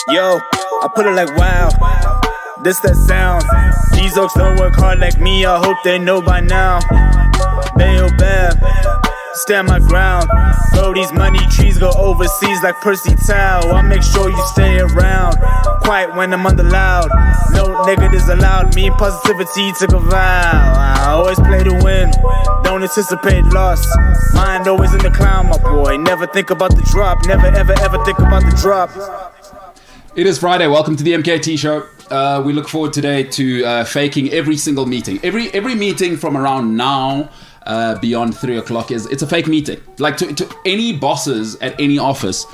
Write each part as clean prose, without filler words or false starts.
Yo, I put it like wow, this that sound. These oaks don't work hard like me, I hope they know by now. Bayo Bab, stand my ground. Bro, these money trees go overseas like Percy Tau. I make sure you stay around, quiet when I'm under loud. No negatives allowed, me and positivity took a vow. I always play to win, don't anticipate loss. Mind always in the clown, my boy. Never think about the drop, never ever ever think about the drop. It is Friday. Welcome to the MKT Show. We look forward today to faking every single meeting. Every meeting from around now beyond 3 o'clock it's a fake meeting. Like to any bosses at any office,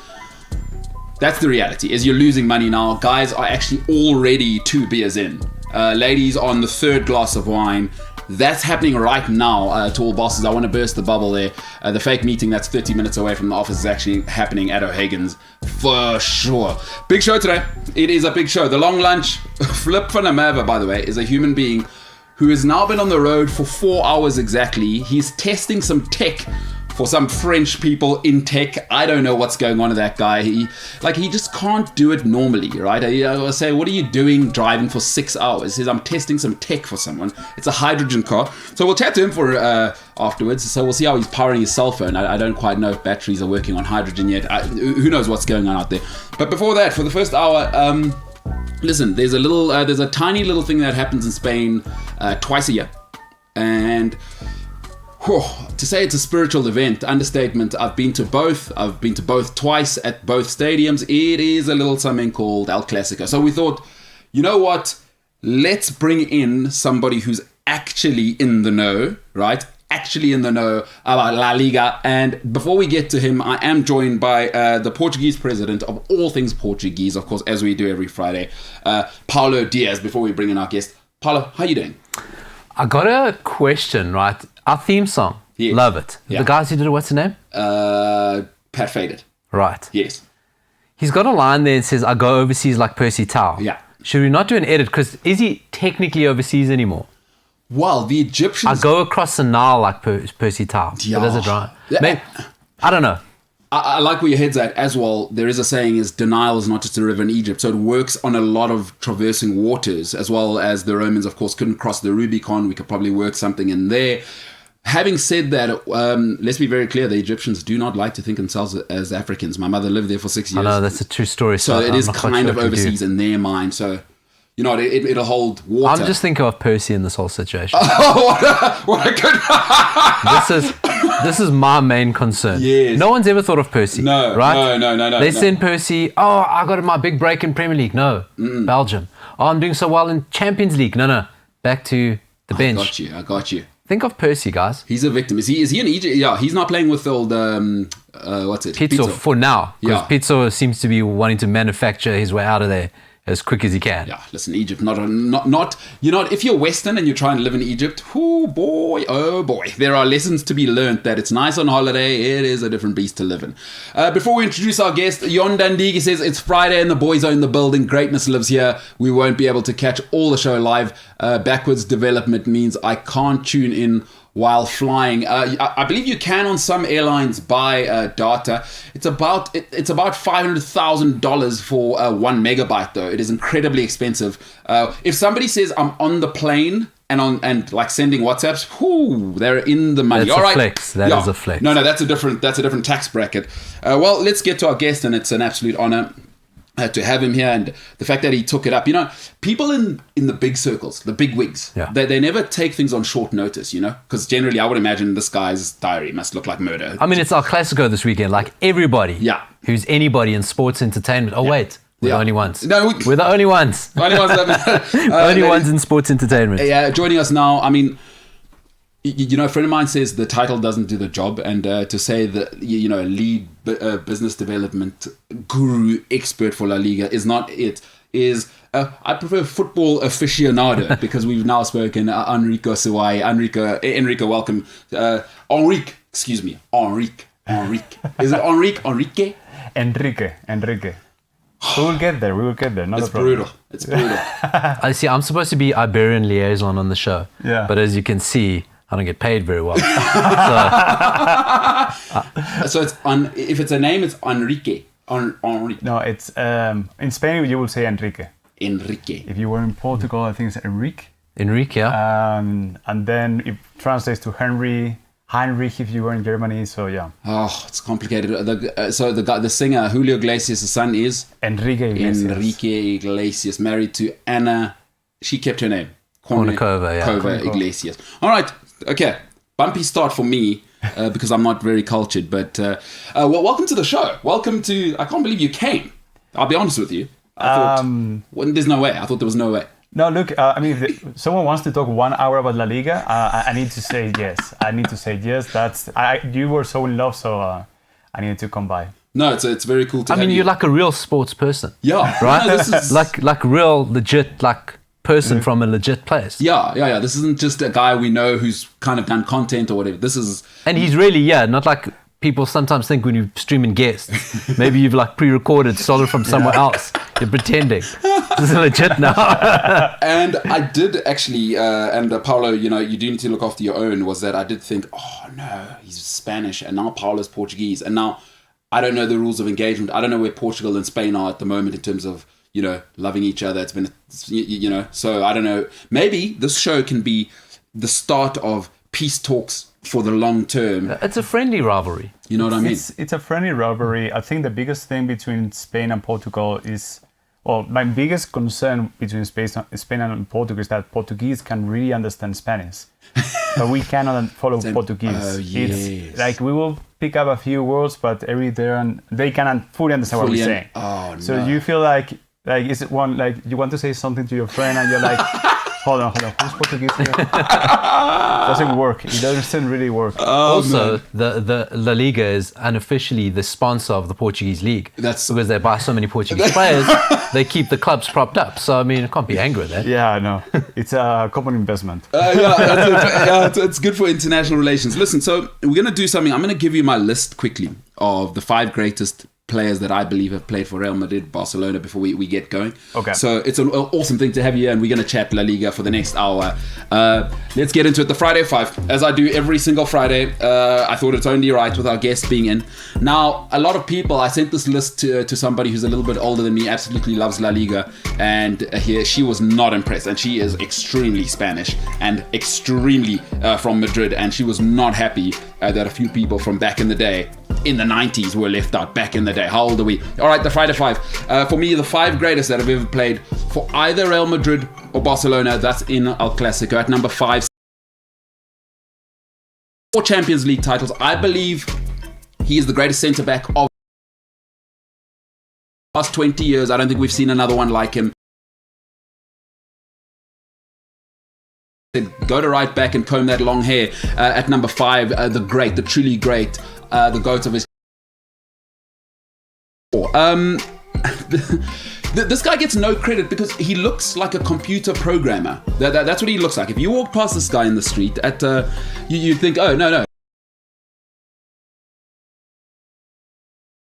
that's the reality. Is you're losing money now. Guys are actually already 2 beers in. Ladies on the 3rd glass of wine. That's happening right now to all bosses. I want to burst the bubble there. The fake meeting that's 30 minutes away from the office is actually happening at O'Hagan's for sure. Big show today. It is a big show. The long lunch. Flip van der Merwe, by the way, is a human being who has now been on the road for 4 hours exactly. He's testing some tech for some French people in tech. I don't know what's going on with that guy. He just can't do it normally, right? I say, what are you doing driving for 6 hours? He says, I'm testing some tech for someone. It's a hydrogen car. So we'll chat to him for afterwards. So we'll see how he's powering his cell phone. I don't quite know if batteries are working on hydrogen yet. Who knows what's going on out there. But before that, for the first hour, listen, there's a tiny little thing that happens in Spain twice a year. And to say it's a spiritual event, understatement. I've been to both twice at both stadiums. It is a little something called El Clasico. So we thought, you know what? Let's bring in somebody who's actually in the know, right? actually in the know about La Liga. And before we get to him, I am joined by the Portuguese president of all things Portuguese, of course, as we do every Friday, Paulo Diaz, before we bring in our guest. Paulo, how you doing? I got a question, right? Our theme song, Yes. Love It. Yeah. The guys who did it, what's the name? Pat Faded. Right. Yes. He's got a line there that says, I go overseas like Percy Tau. Yeah. Should we not do an edit? Because is he technically overseas anymore? Well, the Egyptians... I go across the Nile like Percy Tau. Yeah. But does it right? Yeah. Maybe, I don't know. I like where your head's at as well. There is a saying is denial is not just a river in Egypt. So it works on a lot of traversing waters, as well as the Romans, of course, couldn't cross the Rubicon. We could probably work something in there. Having said that, let's be very clear. The Egyptians do not like to think themselves as Africans. My mother lived there for 6 years. I know, that's a true story. So it I'm is not quite kind sure of what to do. overseas in their mind. So, you know, it'll hold water. I'm just thinking of Percy in this whole situation. what a good... This is my main concern. Yes. No one's ever thought of Percy. No, right? no. They send Percy, I got my big break in Premier League. No, Belgium. Oh, I'm doing so well in Champions League. No. Back to the bench. I got you. Think of Percy, guys. He's a victim. Is he in Egypt? Yeah, he's not playing with the old, what's it? Pizzo for now. Because Yeah. Pizzo seems to be wanting to manufacture his way out of there as quick as he can. Yeah, listen, Egypt, not, you know, if you're Western and you're trying to live in Egypt, oh boy, there are lessons to be learned that it's nice on holiday, it is a different beast to live in. Before we introduce our guest, Yon Dandigi says, it's Friday and the boys are in the building, greatness lives here, we won't be able to catch all the show live, backwards development means I can't tune in while flying. I believe you can on some airlines buy data. It's about $500,000 for 1 megabyte though. It is incredibly expensive. If somebody says I'm on the plane and like sending WhatsApps, they're in the money. That's All a right. flex. That is a flex. No, that's a different tax bracket. Well, let's get to our guest, and it's an absolute honor to have him here, and the fact that he took it up. You know, people in the big circles, the big wigs, Yeah. they never take things on short notice, you know, because generally I would imagine this guy's diary must look like murder. I mean, it's our Classico this weekend. Like everybody who's anybody in sports entertainment. Oh, wait. We're the only ones. No, we're the only ones. only ones in sports entertainment. Yeah, joining us now, I mean, you know, a friend of mine says the title doesn't do the job, and to say that, you know, lead business development guru expert for La Liga is not it. Is I prefer football aficionado because we've now spoken Enrico Suwai. Enrico, welcome. Enrique. Is it Enrique? Enrique. We will get there. Not It's a problem. brutal. It's brutal. I see. I'm supposed to be Iberian liaison on the show. Yeah. But as you can see, I don't get paid very well. So it's if it's a name, it's Enrique. Enrique. No, it's in Spain you will say Enrique. Enrique. If you were in Portugal, I think it's Enrique. Enrique, yeah. And then it translates to Heinrich if you were in Germany. So yeah. Oh, it's complicated. The singer Julio Iglesias' son is Enrique Iglesias. Enrique Iglesias, married to Anna. She kept her name. Cornucova Iglesias. All right. Okay. Bumpy start for me because I'm not very cultured. But well, welcome to the show. Welcome to. I can't believe you came. I'll be honest with you. I thought there's no way. I thought there was no way. No, look. I mean, if someone wants to talk 1 hour about La Liga, I need to say yes. You were so in love, so I needed to come by. No, it's very cool to. I mean, you're like a real sports person. Yeah. Right. No, this is like real legit person from a legit place. Yeah. This isn't just a guy we know who's kind of done content or whatever. This is... And he's really, not like people sometimes think when you're streaming guests. Maybe you've like pre-recorded solid from somewhere else. You're pretending. This is legit now. And I did actually, and Paulo, you know, you do need to look after your own, was that I did think, oh no, he's Spanish, and now Paulo's Portuguese. And now I don't know the rules of engagement. I don't know where Portugal and Spain are at the moment in terms of, you know, loving each other. It's been, you know, so I don't know. Maybe this show can be the start of peace talks for the long term. It's a friendly rivalry. You know what I mean? It's a friendly rivalry. I think the biggest thing between Spain and Portugal is, well, my biggest concern between Spain and Portugal is that Portuguese can really understand Spanish, but we cannot follow Portuguese. Oh, yes. It's like we will pick up a few words, but they cannot fully understand what we're saying. Oh, no. So you feel like is it one, like you want to say something to your friend and you're like, Hold on. Who's Portuguese here? Doesn't work. It doesn't really work. Also, the La Liga is unofficially the sponsor of the Portuguese league. That's because they buy so many Portuguese players, they keep the clubs propped up. So I mean, I can't be angry at that. Yeah, I know. It's a common investment. It's good for international relations. Listen, so we're going to do something. I'm going to give you my list quickly of the 5 greatest players that I believe have played for Real Madrid, Barcelona before we get going. Okay. So it's an awesome thing to have you here, and we're going to chat La Liga for the next hour. Let's get into it. The Friday 5, as I do every single Friday. I thought it's only right with our guests being in. Now, a lot of people, I sent this list to somebody who's a little bit older than me, absolutely loves La Liga, and she was not impressed, and she is extremely Spanish and extremely from Madrid, and she was not happy that a few people from back in the day, in the 90s, were left out back in the day. How old are we? All right, the Friday 5. For me, the 5 greatest that have ever played for either Real Madrid or Barcelona, that's in El Clasico. At number 5, 4 Champions League titles. I believe he is the greatest centre-back of the last 20 years. I don't think we've seen another one like him. Go to right back and comb that long hair. At number 5, the truly great, the GOAT of his. This guy gets no credit because he looks like a computer programmer. That's what he looks like. If you walk past this guy in the street, you think, oh, no.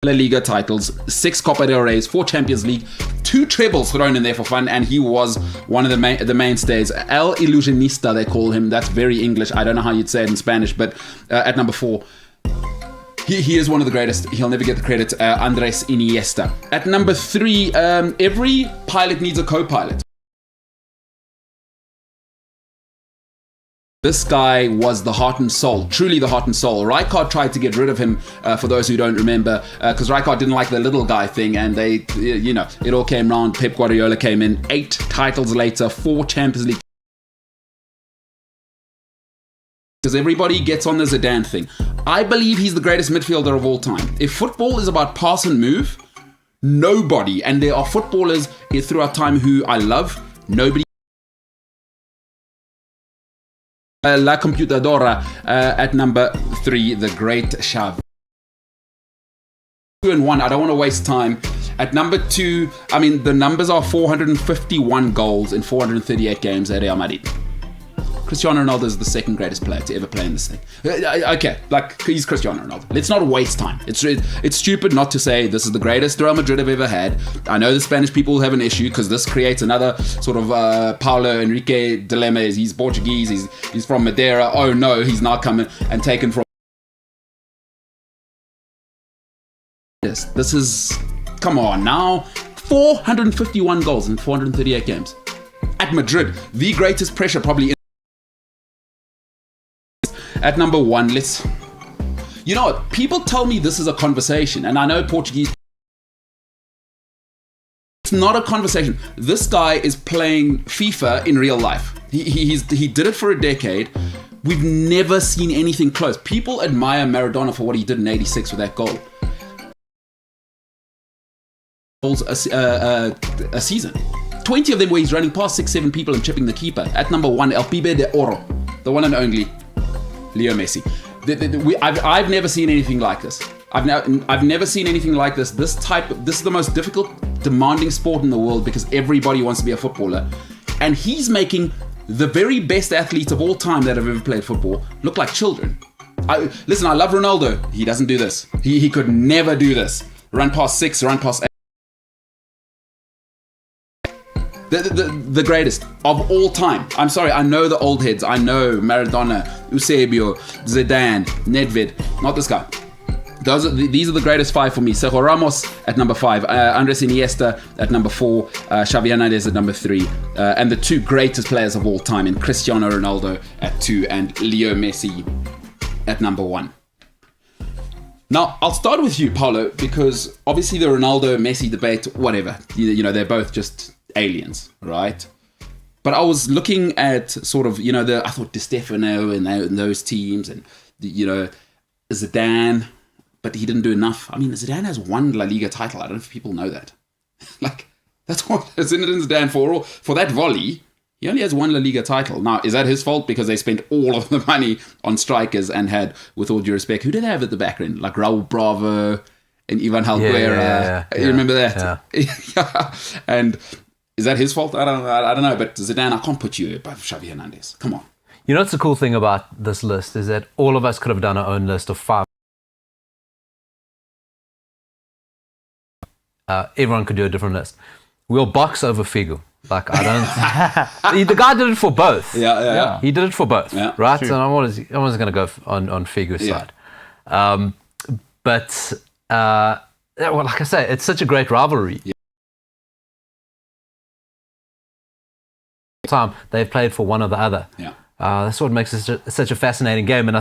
La Liga titles, 6 Copa del Reys, 4 Champions League, 2 trebles thrown in there for fun, and he was one of the mainstays. El Ilusionista, they call him. That's very English. I don't know how you'd say it in Spanish, but at number 4, he is one of the greatest. He'll never get the credit. Andres Iniesta. At number 3, every pilot needs a co-pilot. This guy was the heart and soul, truly the heart and soul. Rijkaard tried to get rid of him, for those who don't remember, because Rijkaard didn't like the little guy thing, and they, it all came round. Pep Guardiola came in, 8 titles later, 4 Champions League. Because everybody gets on the Zidane thing. I believe he's the greatest midfielder of all time. If football is about pass and move, nobody, and there are footballers throughout time who I love, nobody. La Computadora at number 3, the great Xavi. 2 and 1, I don't want to waste time. At number 2, I mean, the numbers are 451 goals in 438 games at Real Madrid. Cristiano Ronaldo is the second greatest player to ever play in this thing. Okay, like, he's Cristiano Ronaldo. Let's not waste time. It's stupid not to say this is the greatest Real Madrid have ever had. I know the Spanish people have an issue because this creates another sort of Paulo Henrique dilemma. He's Portuguese, he's from Madeira. Oh no, he's now coming and taken from... This is... Come on now. 451 goals in 438 games. At Madrid, the greatest pressure probably... At number 1, you know what? People tell me this is a conversation, and I know Portuguese. It's not a conversation. This guy is playing FIFA in real life. He did it for a decade. We've never seen anything close. People admire Maradona for what he did in '86 with that goal. Goals a season. 20 of them where he's running past 6-7 people and chipping the keeper. At number 1, El Pibe de Oro, the one and only Leo Messi. I've never seen anything like this. I've never seen anything like this. This is the most difficult, demanding sport in the world because everybody wants to be a footballer. And he's making the very best athletes of all time that have ever played football look like children. Listen, I love Ronaldo. He doesn't do this. He could never do this. Run past 6, run past 8. The greatest of all time. I'm sorry, I know the old heads. I know Maradona, Eusebio, Zidane, Nedved. Not this guy. These are the greatest 5 for me. Sergio Ramos at number 5, Andres Iniesta at number 4, Xavi Hernandez at number 3, and the 2 greatest players of all time in Cristiano Ronaldo at 2 and Leo Messi at number 1. Now, I'll start with you, Paulo, because obviously the Ronaldo-Messi debate, whatever, they're both just aliens, right? But I was looking at sort of, I thought Di Stefano and those teams and, Zidane, but he didn't do enough. I mean, Zidane has 1 La Liga title. I don't know if people know that. Like, that's what Zinedine Zidane for that volley, He only has one La Liga title. Now, is that his fault? Because they spent all of the money on strikers and had, with all due respect, who did they have at the back end? Like Raul Bravo and Ivan Helguera. You remember that? Yeah. And is that his fault? I don't know. But Zidane, I can't put you above Xavi Hernandez. Come on. You know what's the cool thing about this list is that all of us could have done our own list of 5. Everyone could do a different list. We'll box over Figo. Like, I don't... the guy did it for both. Yeah. He did it for both, right? True. So I'm always going to go on Figo's side. But, well, like I say, it's such a great rivalry. Yeah. Time they've played for one or the other. Yeah. That's what makes it such a fascinating game. And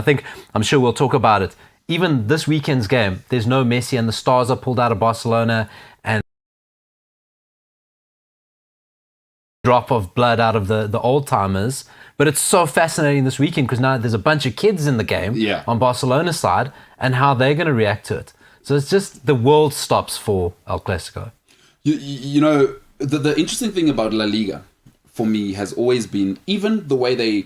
I'm sure we'll talk about it. Even this weekend's game, there's no Messi and the stars are pulled out of Barcelona and drop of blood out of the old timers. But it's so fascinating this weekend because now there's a bunch of kids in the game on Barcelona's side and how they're going to react to it. So it's just the world stops for El Clasico. You know, the interesting thing about La Liga for me has always been even the way they,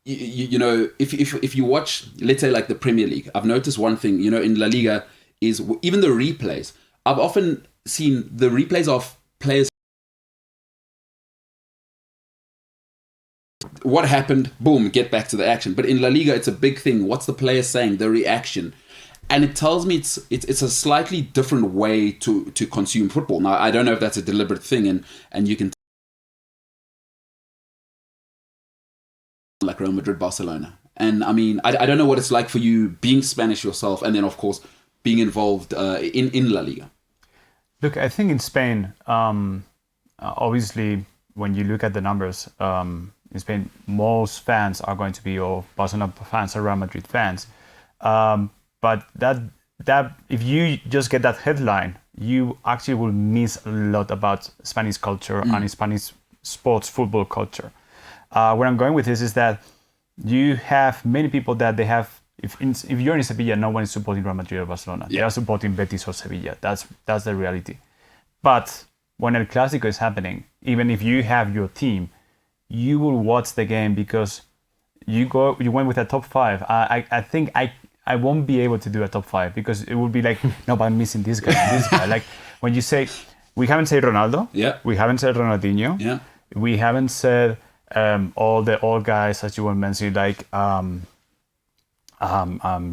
you know, if you watch, let's say like the Premier League, I've noticed one thing, you know, in La Liga is even the replays. I've often seen the replays of players. What happened? Boom, get back to the action. But in La Liga, it's a big thing. What's the player saying? The reaction. And it tells me it's a slightly different way to consume football. Now, I don't know if that's a deliberate thing, and you can like Real Madrid, Barcelona. And I mean, I don't know what it's like for you being Spanish yourself, and then of course being involved in La Liga. Look, I think in Spain, obviously, when you look at the numbers, in Spain, most fans are going to be Barcelona fans or Real Madrid fans. But that if you just get that headline, you actually will miss a lot about Spanish culture and Spanish sports football culture. Where I'm going with this is that you have many people that they have. If you're in Sevilla, no one is supporting Real Madrid or Barcelona. They are supporting Betis or Sevilla. That's the reality. But when El Clásico is happening, even if you have your team, you will watch the game because you went with a top 5. I think I won't be able to do a top 5 because it would be like, no, but I'm missing this guy and this guy. Like when you say, we haven't said Ronaldo, we haven't said Ronaldinho, we haven't said all the old guys that you were mentioning, like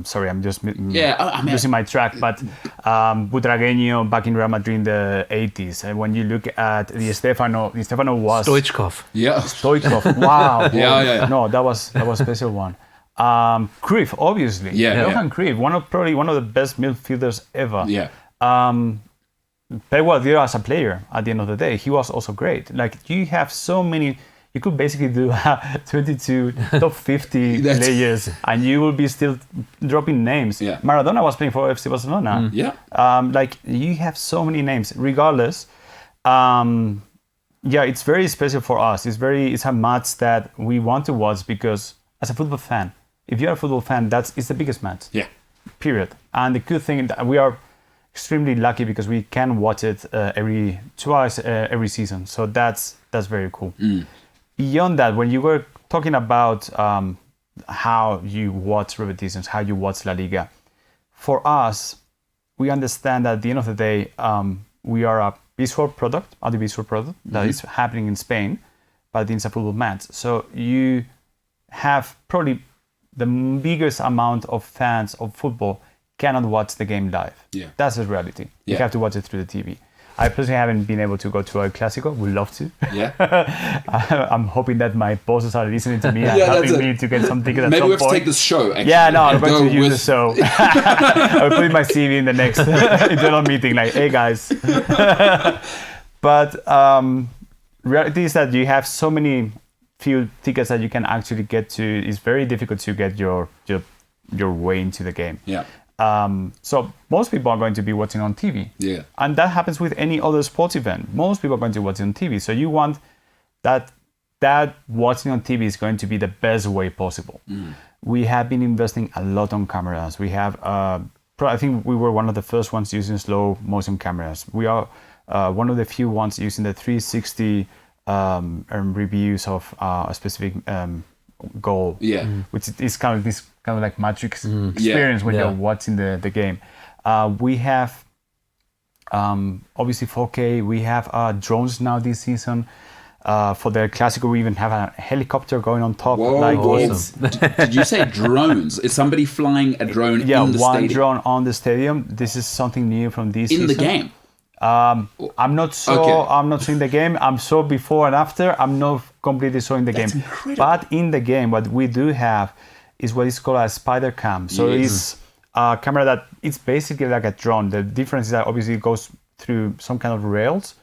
sorry, I'm just losing my track, but Butragueño back in Real Madrid in the 80s. And when you look at Di Stefano was Stoichkov. Stoichkov. Wow. Yeah. No, that was a special one. Cruyff, obviously. Johan Cruyff, probably one of the best midfielders ever. Pep Guardiola as a player, at the end of the day, he was also great. Like you have so many. You could basically do 22 top 50 players, and you will be still dropping names. Maradona was playing for FC Barcelona. Like you have so many names. Regardless, it's very special for us. It's a match that we want to watch because as a football fan, if you're a football fan, it's the biggest match. Period. And the good thing that we are extremely lucky because we can watch it twice every season. So that's very cool. Beyond that, when you were talking about how you watch repetitions, how you watch La Liga, for us, we understand that at the end of the day, we are a visual product, audiovisual product that is happening in Spain, but it's a football match. So you have probably the biggest amount of fans of football cannot watch the game live. That's the reality. You have to watch it through the TV. I personally haven't been able to go to El Clásico. Would love to. I'm hoping that my bosses are listening to me and helping me to get some tickets at some point. Maybe we have to take this show, actually. I'm going to use the show. I'll put in my CV in the next internal meeting, like, hey, guys. But reality is that you have so many few tickets that you can actually get to. It's very difficult to get your way into the game. So most people are going to be watching on TV. And that happens with any other sports event. Most people are going to watch it on TV. So you want that watching on TV is going to be the best way possible. We have been investing a lot on cameras. We have, I think we were one of the first ones using slow motion cameras. We are one of the few ones using the 360 reviews of a specific goal. Yeah. Which is kind of like Matrix experience when you're watching the game. We have obviously 4K. We have drones now this season. For the Clásico, we even have a helicopter going on top. Whoa, like awesome. Did you say drones? Is somebody flying a drone in the stadium? Yeah, one drone on the stadium. This is something new from this season. In the game? I'm not so. I'm not showing the game. I'm so before and after. I'm not completely showing the That's game. Incredible. But in the game, what we do have is what is called a spider cam. So it's a camera that it's basically like a drone. The difference is that obviously it goes through some kind of rails,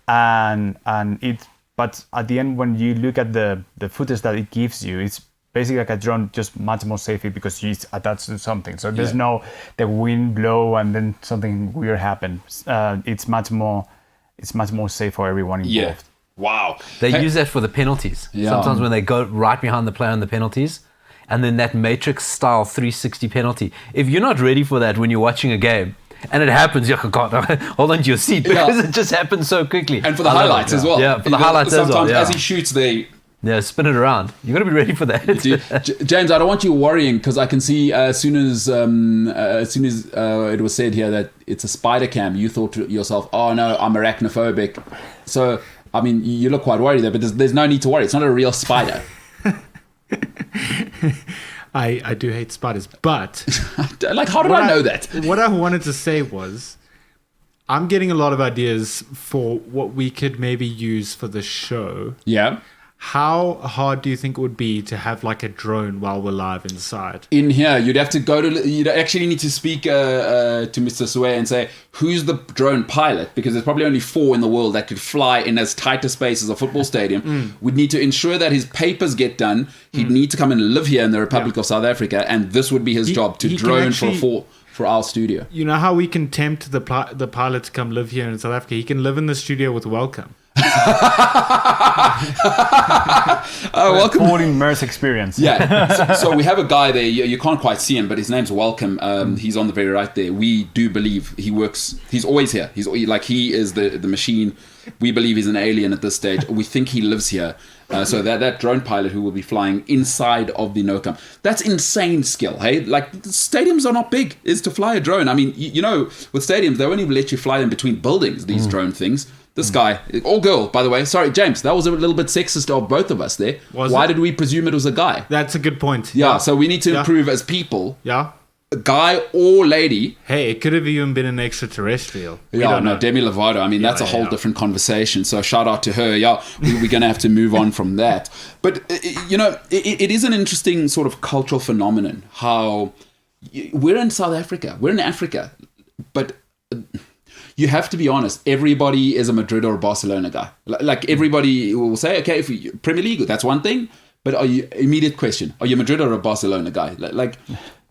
and it. But at the end, when you look at the footage that it gives you, it's basically like a drone, just much more safely because it's attached to something. So there's no the wind blow and then something weird happens. It's much more safe for everyone involved. Yeah. Wow. They use that for the penalties. Yeah. Sometimes when they go right behind the player on the penalties, and then that Matrix style 360 penalty. If you're not ready for that when you're watching a game, and it happens, you're like, God, hold on to your seat because it just happens so quickly. And for the highlights as well. Yeah, for the highlights as well. Sometimes Yeah. as he shoots, they... Yeah, spin it around. You got to be ready for that. James, I don't want you worrying because I can see as soon as it was said here that it's a spider cam, you thought to yourself, oh no, I'm arachnophobic. So, I mean, you look quite worried there, but there's no need to worry. It's not a real spider. I do hate spiders, but like, how did I know that? What I wanted to say was, I'm getting a lot of ideas for what we could maybe use for the show. Yeah. How hard do you think it would be to have like a drone while we're live inside? In here, you'd have to go to. You'd actually need to speak to Mr. Sue and say, who's the drone pilot? Because there's probably only 4 in the world that could fly in as tight a space as a football stadium. We'd need to ensure that his papers get done. He'd need to come and live here in the Republic of South Africa, and this would be his job to drone actually, for our studio. You know how we can tempt the pilot to come live here in South Africa? He can live in the studio with Welcome. Welcome. Full immerse experience. Yeah. So we have a guy there. You can't quite see him, but his name's Welcome. He's on the very right there. We do believe he works. He's always here. He is the machine. We believe he's an alien at this stage. We think he lives here. So that drone pilot who will be flying inside of the NOCAM. That's insane skill, hey? Like, stadiums are not big, is to fly a drone. I mean, you know, with stadiums, they won't even let you fly them between buildings, these drone things. This guy, all girl, by the way. Sorry, James, that was a little bit sexist of both of us there. Why did we presume it was a guy? That's a good point. Yeah, so we need to improve as people. Yeah. A guy or lady. Hey, it could have even been an extraterrestrial. Demi Lovato. I mean, that's a whole different conversation. So shout out to her. Yeah, we're going to have to move on from that. But, you know, it is an interesting sort of cultural phenomenon how we're in South Africa. We're in Africa. But you have to be honest. Everybody is a Madrid or a Barcelona guy. Like everybody will say, okay, if you, Premier League, that's one thing. But immediate question, are you a Madrid or a Barcelona guy?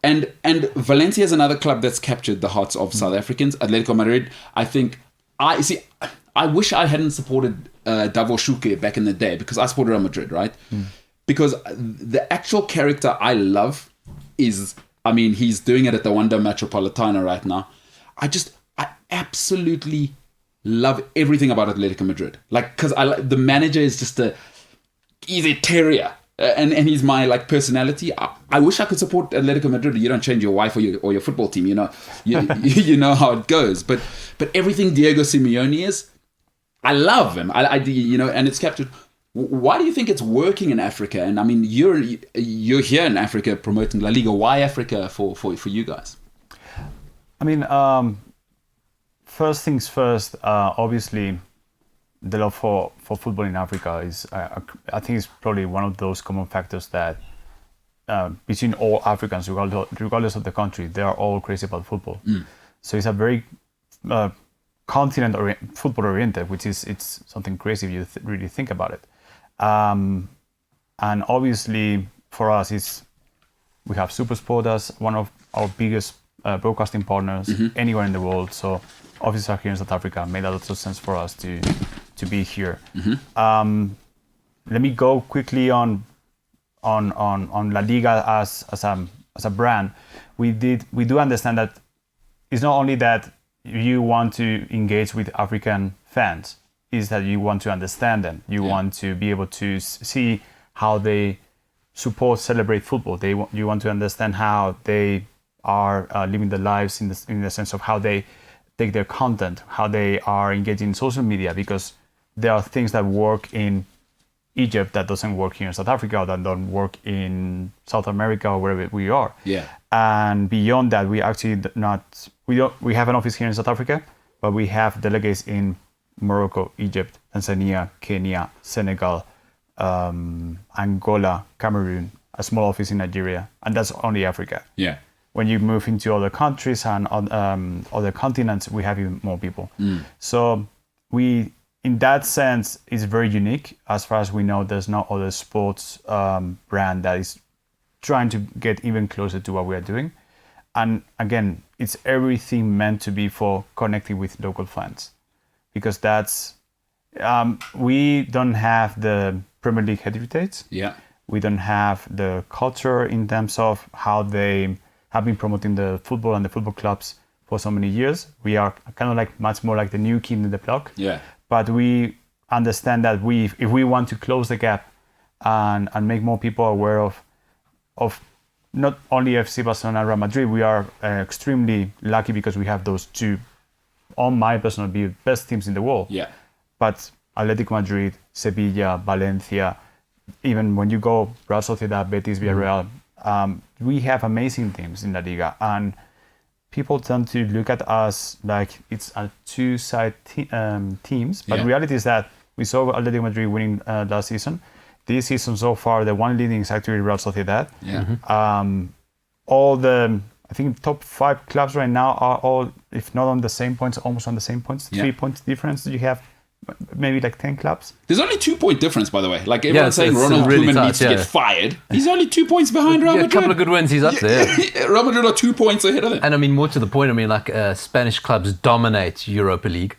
And Valencia is another club that's captured the hearts of South Africans. Atletico Madrid, I wish I hadn't supported Davor Schuke back in the day because I supported Real Madrid, right? Because the actual character I love is, I mean, he's doing it at the Wanda Metropolitano right now. I absolutely love everything about Atletico Madrid. Like, because the manager is just he's a terrier. And he's my personality. I wish I could support Atletico Madrid. You don't change your wife or your football team. You know, you know how it goes. But everything Diego Simeone is, I love him. And it's captured. Why do you think it's working in Africa? And I mean, you're here in Africa promoting La Liga. Why Africa for you guys? I mean, first things first. Obviously, the love for football in Africa is, I think, it's probably one of those common factors that between all Africans, regardless of the country, they are all crazy about football. So it's a very continent football oriented, which is it's something crazy if you really think about it. And obviously for us, we have SuperSport as one of our biggest broadcasting partners anywhere in the world. So obviously here in South Africa, made a lot of sense for us to be here. Let me go quickly on La Liga as a brand. We do understand that it's not only that you want to engage with African fans, is that you want to understand them. You want to be able to see how they celebrate football. You want to understand how they are living their lives in the sense of how they take their content, how they are engaging in social media, because there are things that work in Egypt that doesn't work here in South Africa, or that don't work in South America or wherever we are. Yeah. And beyond that, we actually we have an office here in South Africa, but we have delegates in Morocco, Egypt, Tanzania, Kenya, Senegal, Angola, Cameroon, a small office in Nigeria, and that's only Africa. Yeah. When you move into other countries and other continents, we have even more people. So in that sense, it's very unique. As far as we know, there's no other sports brand that is trying to get even closer to what we are doing. And again, it's everything meant to be for connecting with local fans, because that's we don't have the Premier League heritage. Yeah. We don't have the culture in terms of how they have been promoting the football and the football clubs for so many years. We are kind of like much more like the new kid in the block. Yeah. But we understand that if we want to close the gap and make more people aware of not only FC Barcelona and Real Madrid, we are extremely lucky because we have those two, on my personal view, best teams in the world. Yeah. But Atletico Madrid, Sevilla, Valencia, even when you go Real Sociedad, Betis, Villarreal, we have amazing teams in La Liga, and people tend to look at us like it's a two-side teams. But reality is that we saw Atletico Madrid winning last season. This season so far, the one leading is actually Real Sociedad. Yeah. All the, I think, top 5 clubs right now are all, if not on the same points, almost on the same points. 3 points difference. You have maybe like 10 clubs. There's only 2-point difference, by the way. Like everyone's saying Ronald really Koeman needs to get fired. He's only 2 points behind Real Madrid. A couple of good wins, he's up there. Real Madrid are 2 points ahead of them. And I mean, more to the point, I mean, like Spanish clubs dominate Europa League,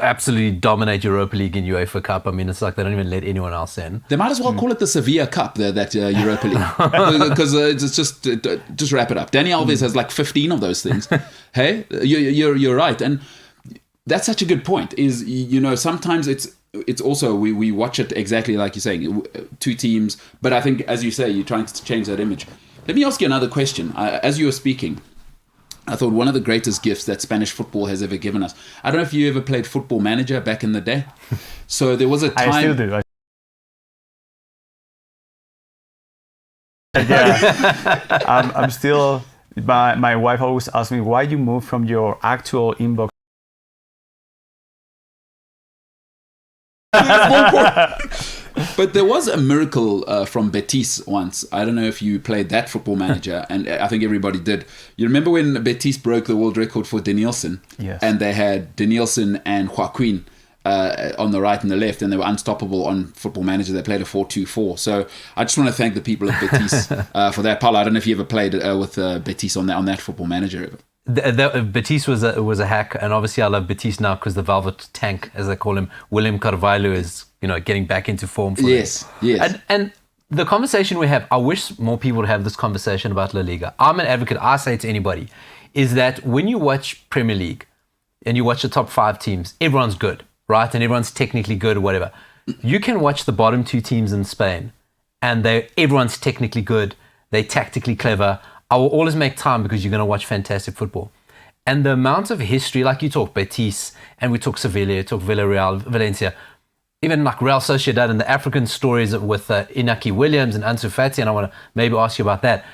absolutely dominate Europa League in UEFA Cup. I mean, it's like they don't even let anyone else in. They might as well call it the Sevilla Cup, that Europa League, because it's just wrap it up. Dani Alves has like 15 of those things. Hey, you're right, and that's such a good point. Is, you know, sometimes it's also we watch it exactly like you're saying, 2 teams, but I think, as you say, you're trying to change that image. Let me ask you another question. As you were speaking, I thought one of the greatest gifts that Spanish football has ever given us. I don't know if you ever played Football Manager back in the day. So there was a time. I still do. Yeah, I'm still. My wife always asks me, why you move from your actual inbox. But there was a miracle from Betis once. I don't know if you played that Football Manager, and I think everybody did. You remember when Betis broke the world record for Danielson? Yes. And they had Danielson and Joaquin on the right and the left, and they were unstoppable on Football Manager. They played a 4-2-4. So I just want to thank the people at Betis for that. Paul, I don't know if you ever played with Betis on that Football Manager ever. Betis was a hack, and obviously I love Betis now because the Velvet Tank, as they call him, William Carvalho, is, you know, getting back into form for yes. And the conversation we have, I wish more people would have this conversation about La Liga. I'm an advocate. I say to anybody, is that when you watch Premier League and you watch the top 5 teams, everyone's good, right? And everyone's technically good or whatever. You can watch the bottom 2 teams in Spain, and everyone's technically good. They're tactically clever. I will always make time because you're going to watch fantastic football. And the amount of history, like you talk Betis, and we talk Sevilla, you talk Villarreal, Valencia, even like Real Sociedad, and the African stories with Inaki Williams and Ansu Fati, and I want to maybe ask you about that.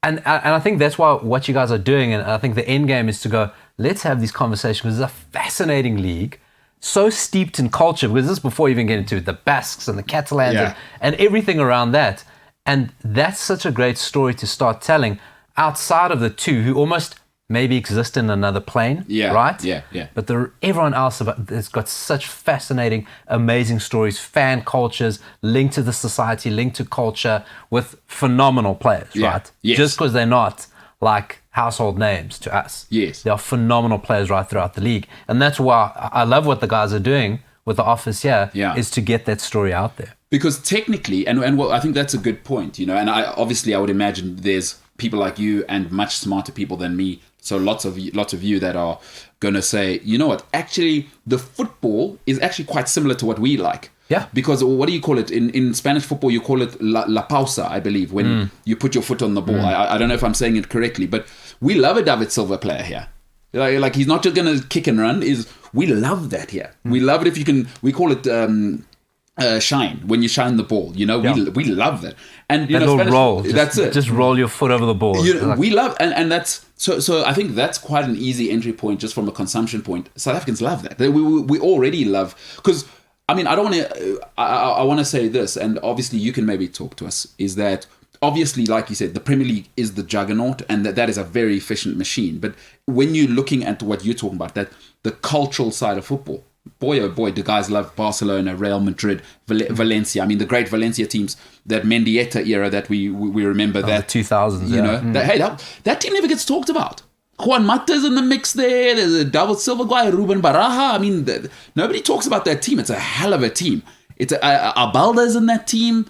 And I think that's what you guys are doing, and I think the end game is to go, let's have these conversations, because it's a fascinating league, so steeped in culture, because this is before you even get into the Basques and the Catalans and everything around that. And that's such a great story to start telling outside of the 2 who almost maybe exist in another plane, right? Yeah. But everyone else has got such fascinating, amazing stories, fan cultures, linked to the society, linked to culture, with phenomenal players, right? Yes. Just because they're not like household names to us. Yes. They are phenomenal players right throughout the league. And that's why I love what the guys are doing with the office here, is to get that story out there. Because technically, and well, I think that's a good point, you know, and I would imagine there's people like you and much smarter people than me. So lots of you that are going to say, you know what, actually the football is actually quite similar to what we like. Yeah. Because what do you call it? In Spanish football, you call it la pausa, I believe, when you put your foot on the ball. I don't know if I'm saying it correctly, but we love a David Silva player here. Like he's not just going to kick and run. We love that here. We love it if you can, we call it shine, when you shine the ball. You know, we love that. And you that know, little Spanish, roll. that's it. Just roll your foot over the ball. We love, and that's, so I think that's quite an easy entry point just from a consumption point. South Africans love that. We already love, because, I mean, I don't want to, I want to say this, and obviously you can maybe talk to us, is that obviously, like you said, the Premier League is the juggernaut, and that is a very efficient machine. But when you're looking at what you're talking about, that the cultural side of football, boy, oh boy, the guys love Barcelona, Real Madrid, Valencia. I mean, the great Valencia teams, that Mendieta era that we remember, that the 2000s, you know, that team never gets talked about. Juan Mata's in the mix there. There's a David Silva guy, Ruben Baraja. I mean, nobody talks about that team. It's a hell of a team. It's Abalda's in that team.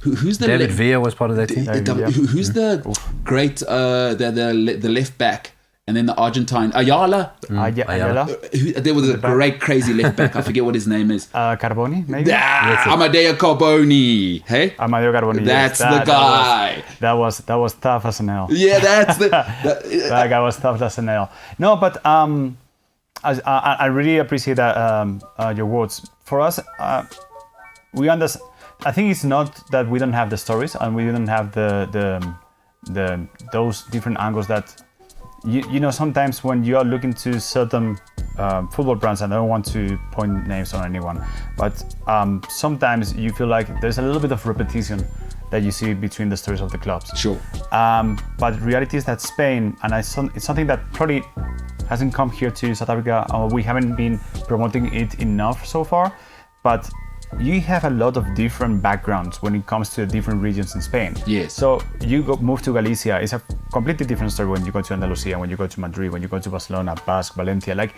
Who's the David Villa was part of that team. Who's the great the left back? And then the Argentine, Ayala. There was a great crazy left back. I forget what his name is. Carboni, maybe? Amadeo Carboni. Hey? Amadeo Carboni. That's the guy. That was tough as an L. Yeah, that's the... that guy was tough as an L. No, but I really appreciate that your words. For us, we understand... I think it's not that we don't have the stories and we don't have those different angles that... You know, sometimes when you are looking to certain football brands, and I don't want to point names on anyone, but sometimes you feel like there's a little bit of repetition that you see between the stories of the clubs. Sure. But reality is that Spain, and it's something that probably hasn't come here to South Africa, or we haven't been promoting it enough so far, but you have a lot of different backgrounds when it comes to the different regions in Spain. Yes. So you move to Galicia, it's a completely different story when you go to Andalusia, when you go to Madrid, when you go to Barcelona, Basque, Valencia. Like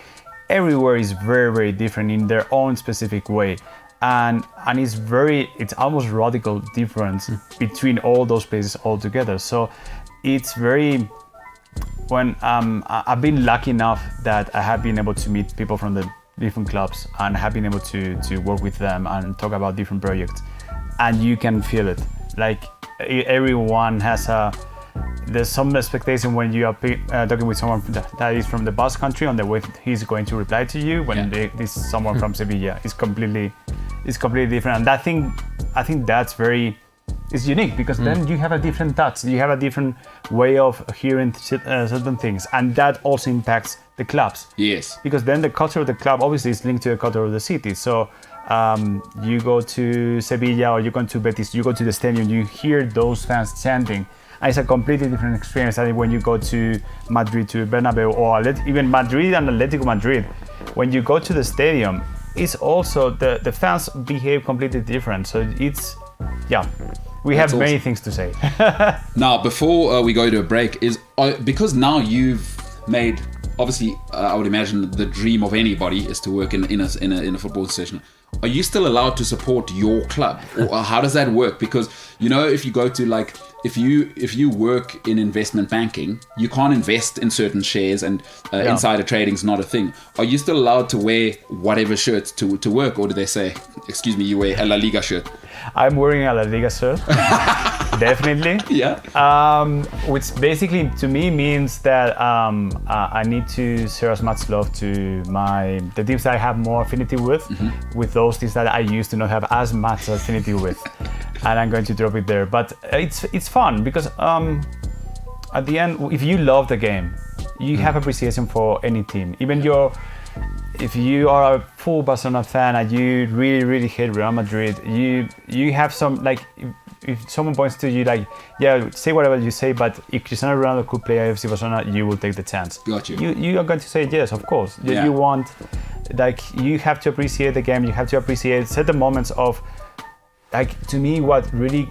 everywhere is very, very different in their own specific way. And it's almost radical difference between all those places altogether. So it's very, when I've been lucky enough that I have been able to meet people from the different clubs and have been able to work with them and talk about different projects, and you can feel it. Like everyone has there's some expectation when you are talking with someone that is from the Basque country on the way he's going to reply to you. When this someone from Sevilla is completely different, and I think that's it's unique, because then you have a different touch, you have a different way of hearing certain things, and that also impacts the clubs. Yes. Because then the culture of the club obviously is linked to the culture of the city. So you go to Sevilla or you go to Betis, you go to the stadium, you hear those fans chanting. And it's a completely different experience than when you go to Madrid, to Bernabeu, or even Madrid and Atletico Madrid. When you go to the stadium, it's also, the fans behave completely different. So it's, we have many things to say. Now, before we go to a break, because now you've made, obviously, I would imagine the dream of anybody is to work in a football session. Are you still allowed to support your club, or how does that work? Because, you know, if you go to if you work in investment banking, you can't invest in certain shares, and insider trading is not a thing. Are you still allowed to wear whatever shirt to work, or do they say, excuse me, you wear a La Liga shirt? I'm wearing a La Liga shirt, definitely. Yeah. Which basically to me means that I need to share as much love to the teams that I have more affinity with those teams that I used to not have as much affinity with, and I'm going to drop it there. But it's fun because at the end, if you love the game, you have appreciation for any team. Even if you are a full Barcelona fan and you really, really hate Real Madrid, you have some, like, if someone points to you like, say whatever you say, but if Cristiano Ronaldo could play AFC Barcelona, you will take the chance. Got you. You are going to say yes, of course. You want, like, you have to appreciate the game. You have to appreciate certain moments of, like, to me, what really,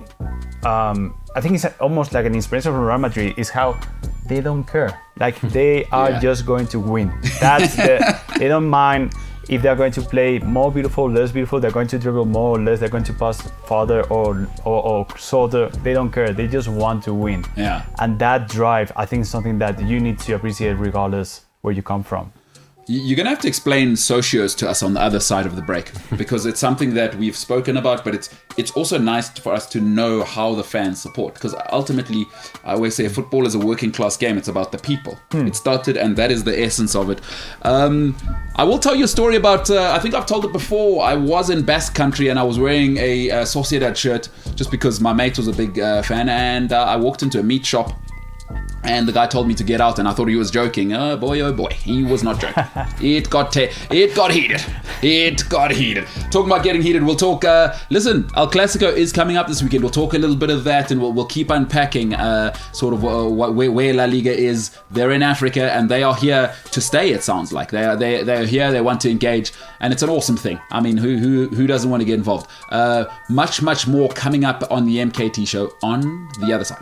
I think it's almost like an inspiration from Real Madrid is how they don't care. Like, they are just going to win. That's they don't mind if they're going to play more beautiful, less beautiful, they're going to dribble more or less, they're going to pass farther or shorter, they don't care. They just want to win. Yeah. And that drive, I think, is something that you need to appreciate regardless where you come from. You're going to have to explain socios to us on the other side of the break, because it's something that we've spoken about, but it's also nice for us to know how the fans support, because ultimately, I always say football is a working class game. It's about the people. It started, and that is the essence of it. I will tell you a story about, I think I've told it before, I was in Basque Country and I was wearing a Sociedad shirt just because my mate was a big fan, and I walked into a meat shop. And the guy told me to get out, and I thought he was joking. Oh boy, he was not joking. It got heated. It got heated. Talking about getting heated, we'll talk. Listen, El Clasico is coming up this weekend. We'll talk a little bit of that, and we'll keep unpacking sort of where La Liga is. They're in Africa, and they are here to stay. It sounds like they're here. They want to engage, and it's an awesome thing. I mean, who doesn't want to get involved? Much more coming up on the MKT show on the other side.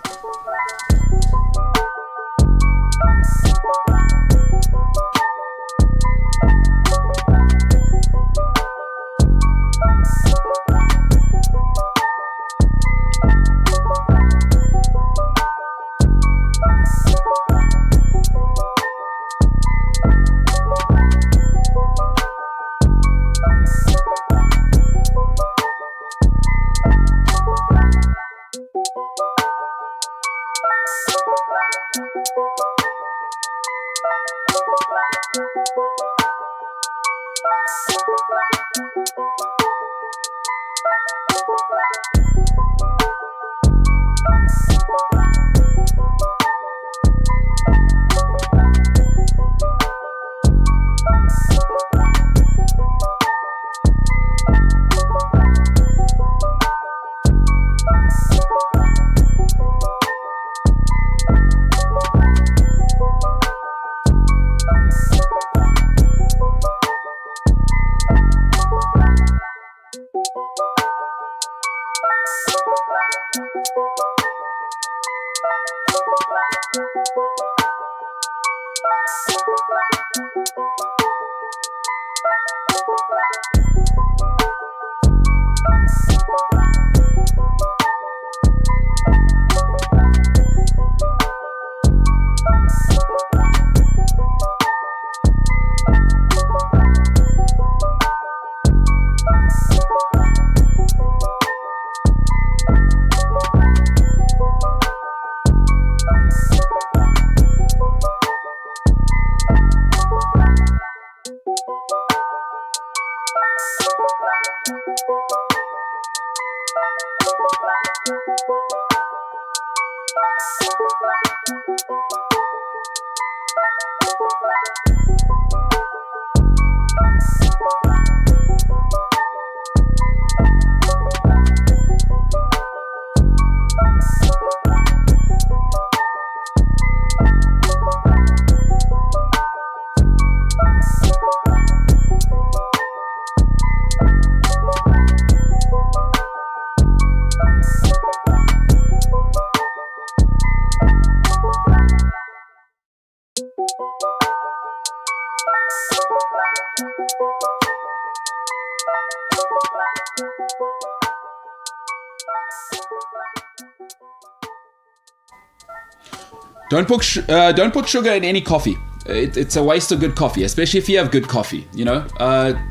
Don't put sugar in any coffee. It's a waste of good coffee, especially if you have good coffee. You know,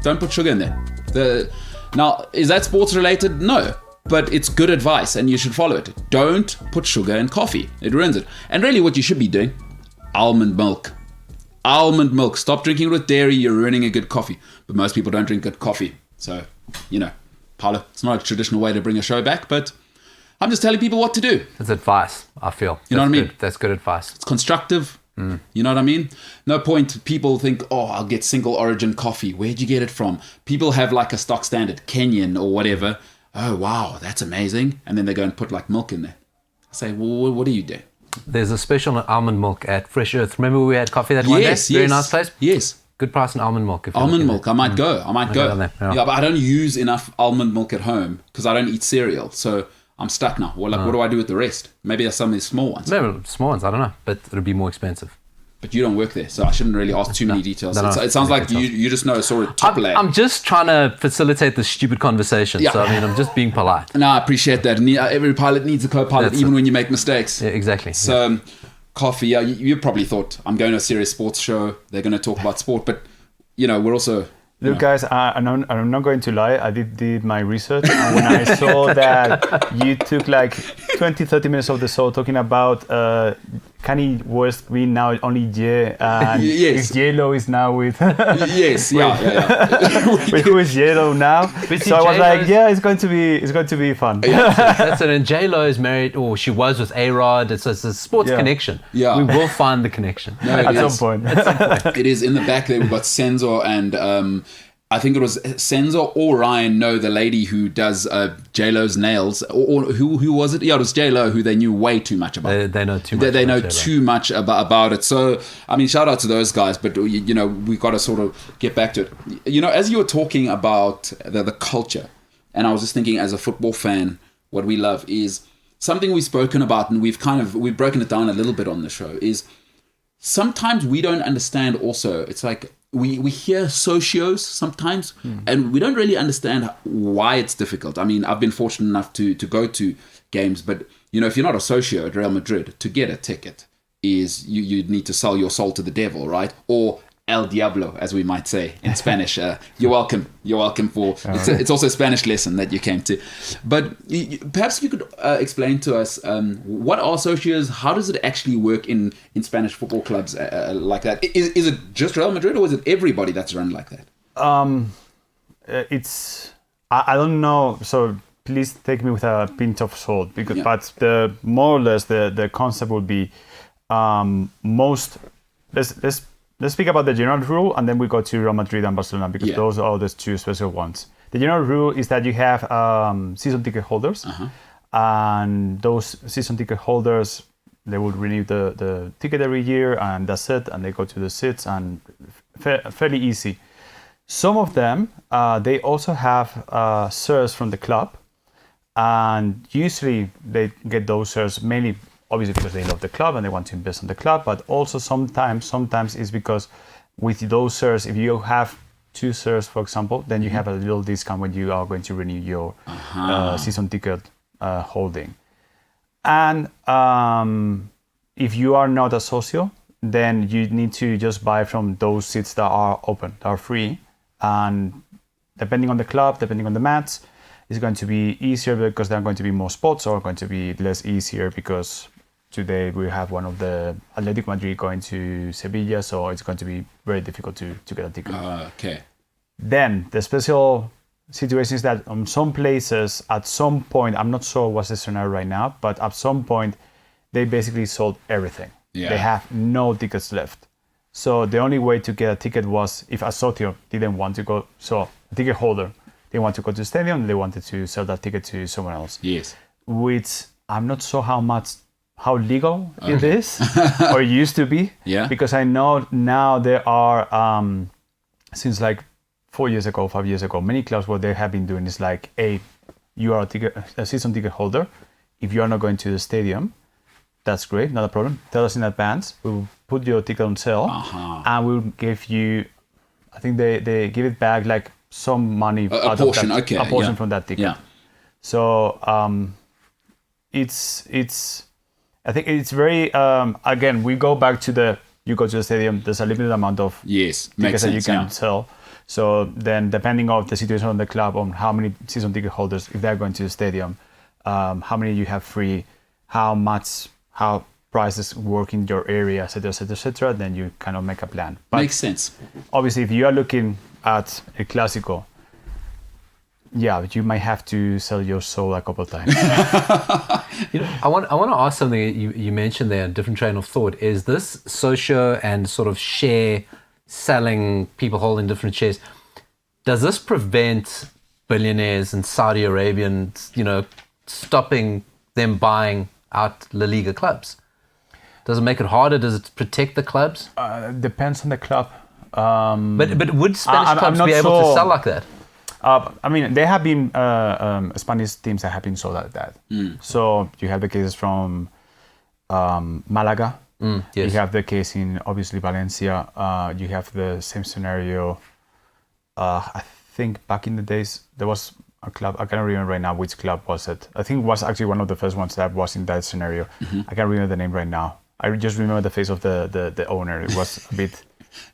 don't put sugar in there. Now, is that sports related? No, but it's good advice, and you should follow it. Don't put sugar in coffee; it ruins it. And really, what you should be doing: almond milk. Almond milk. Stop drinking with dairy. You're ruining a good coffee. But most people don't drink good coffee, so you know, Paulo. It's not a traditional way to bring a show back, but I'm just telling people what to do. It's advice, I feel. You know what I mean? That's good advice. It's constructive. You know what I mean? No point people think, oh, I'll get single origin coffee. Where'd you get it from? People have like a stock standard, Kenyan or whatever. Oh, wow, that's amazing. And then they go and put like milk in there. I say, well, what do you do? There's a special on almond milk at Fresh Earth. Remember we had coffee that one day? Very nice place? Yes. Good price on almond milk. Almond milk, I might go. I might go. Yeah, but I don't use enough almond milk at home because I don't eat cereal. So I'm stuck now. Well, what do I do with the rest? Maybe there's some of these small ones. Maybe small ones, I don't know. But it'll be more expensive. But you don't work there, so I shouldn't really ask too many details. It sounds like you just know sort of top layer. I'm just trying to facilitate this stupid conversation. So, I mean, I'm just being polite. No, I appreciate that. Every pilot needs a co-pilot, even when you make mistakes. Yeah, exactly. So, Coffee, you probably thought, I'm going to a serious sports show. They're going to talk about sport. But, we're also... Look, guys, I'm not going to lie. I did my research. And when I saw that you took like 20-30 minutes of the show talking about Kanye West being now only Ye, and yes. J-Lo is now with... yes, yeah. With who is J-Lo now? So I was like, yeah, it's going to be fun. That's it. And J-Lo is married, or she was with A-Rod. It's a sports connection. Yeah. We will find the connection. No, at some point. It is in the back there. We've got Senzo and I think it was Senzo or Ryan, the lady who does J-Lo's nails, or who was it? Yeah, it was J-Lo, who they knew way too much about. They know too much. They know too much about it. So, I mean, shout out to those guys, but we got to sort of get back to it. As you were talking about the culture, and I was just thinking, as a football fan, what we love is something we've spoken about, and we've broken it down a little bit on the show, is sometimes we don't understand also. It's like we hear socios sometimes, and we don't really understand why it's difficult. I mean, I've been fortunate enough to go to games, but if you're not a socio at Real Madrid, to get a ticket is you need to sell your soul to the devil, right? Or El Diablo, as we might say in Spanish. You're welcome. You're welcome for... It's also a Spanish lesson that you came to. But perhaps you could explain to us, what are socios? How does it actually work in Spanish football clubs like that? Is it just Real Madrid, or is it everybody that's run like that? I don't know. So please take me with a pinch of salt. But the more or less the concept would be Let's speak about the general rule, and then we go to Real Madrid and Barcelona, because those are the two special ones. The general rule is that you have season ticket holders, and those season ticket holders, they will renew the ticket every year, and that's it, and they go to the seats, and fairly easy. Some of them, they also have shares from the club, and usually they get those shares mainly obviously because they love the club and they want to invest in the club, but also sometimes it's because with those shares, if you have 2 shares, for example, then you have a little discount when you are going to renew your season ticket holding. And if you are not a socio, then you need to just buy from those seats that are open, that are free. And depending on the club, depending on the match, it's going to be easier because there are going to be more spots, or going to be less easier because today we have one of the Atletico Madrid going to Sevilla, so it's going to be very difficult to get a ticket. Okay. Then the special situation is that on some places, at some point, I'm not sure what's the scenario right now, but at some point, they basically sold everything. Yeah. They have no tickets left. So the only way to get a ticket was if a socio didn't want to go, so a ticket holder, they want to go to the stadium, they wanted to sell that ticket to someone else. Yes. Which I'm not sure how legal it is, or used to be. Yeah. Because I know now there are, since like 5 years ago, many clubs, what they have been doing is like, hey, you are a season ticket holder. If you are not going to the stadium, that's great, not a problem. Tell us in advance. We will put your ticket on sale, and we'll give you, I think they give it back like some money, a portion from that ticket. Yeah. So I think it's very again, we go back to you go to the stadium, there's a limited amount of tickets that you can sell. So then depending on the situation on the club, on how many season ticket holders, if they're going to the stadium, how many you have free, how prices work in your area, etc., then you kind of make a plan. But makes sense. Obviously, if you are looking at a Clásico, you might have to sell your soul a couple of times. I want to ask something you mentioned there, a different train of thought. Is this socio and sort of share selling, people holding different shares, does this prevent billionaires in Saudi Arabia, stopping them buying out La Liga clubs? Does it make it harder? Does it protect the clubs? Depends on the club. But would Spanish clubs be able to sell like that? I mean, there have been Spanish teams that have been sold like that. So you have the cases from Malaga, Yes. You have the case in obviously Valencia. You have the same scenario. I think back in the days there was a club. I can't remember right now which club was it. I think it was actually one of the first ones that was in that scenario. I can't remember the name right now. I just remember the face of the owner. It was a bit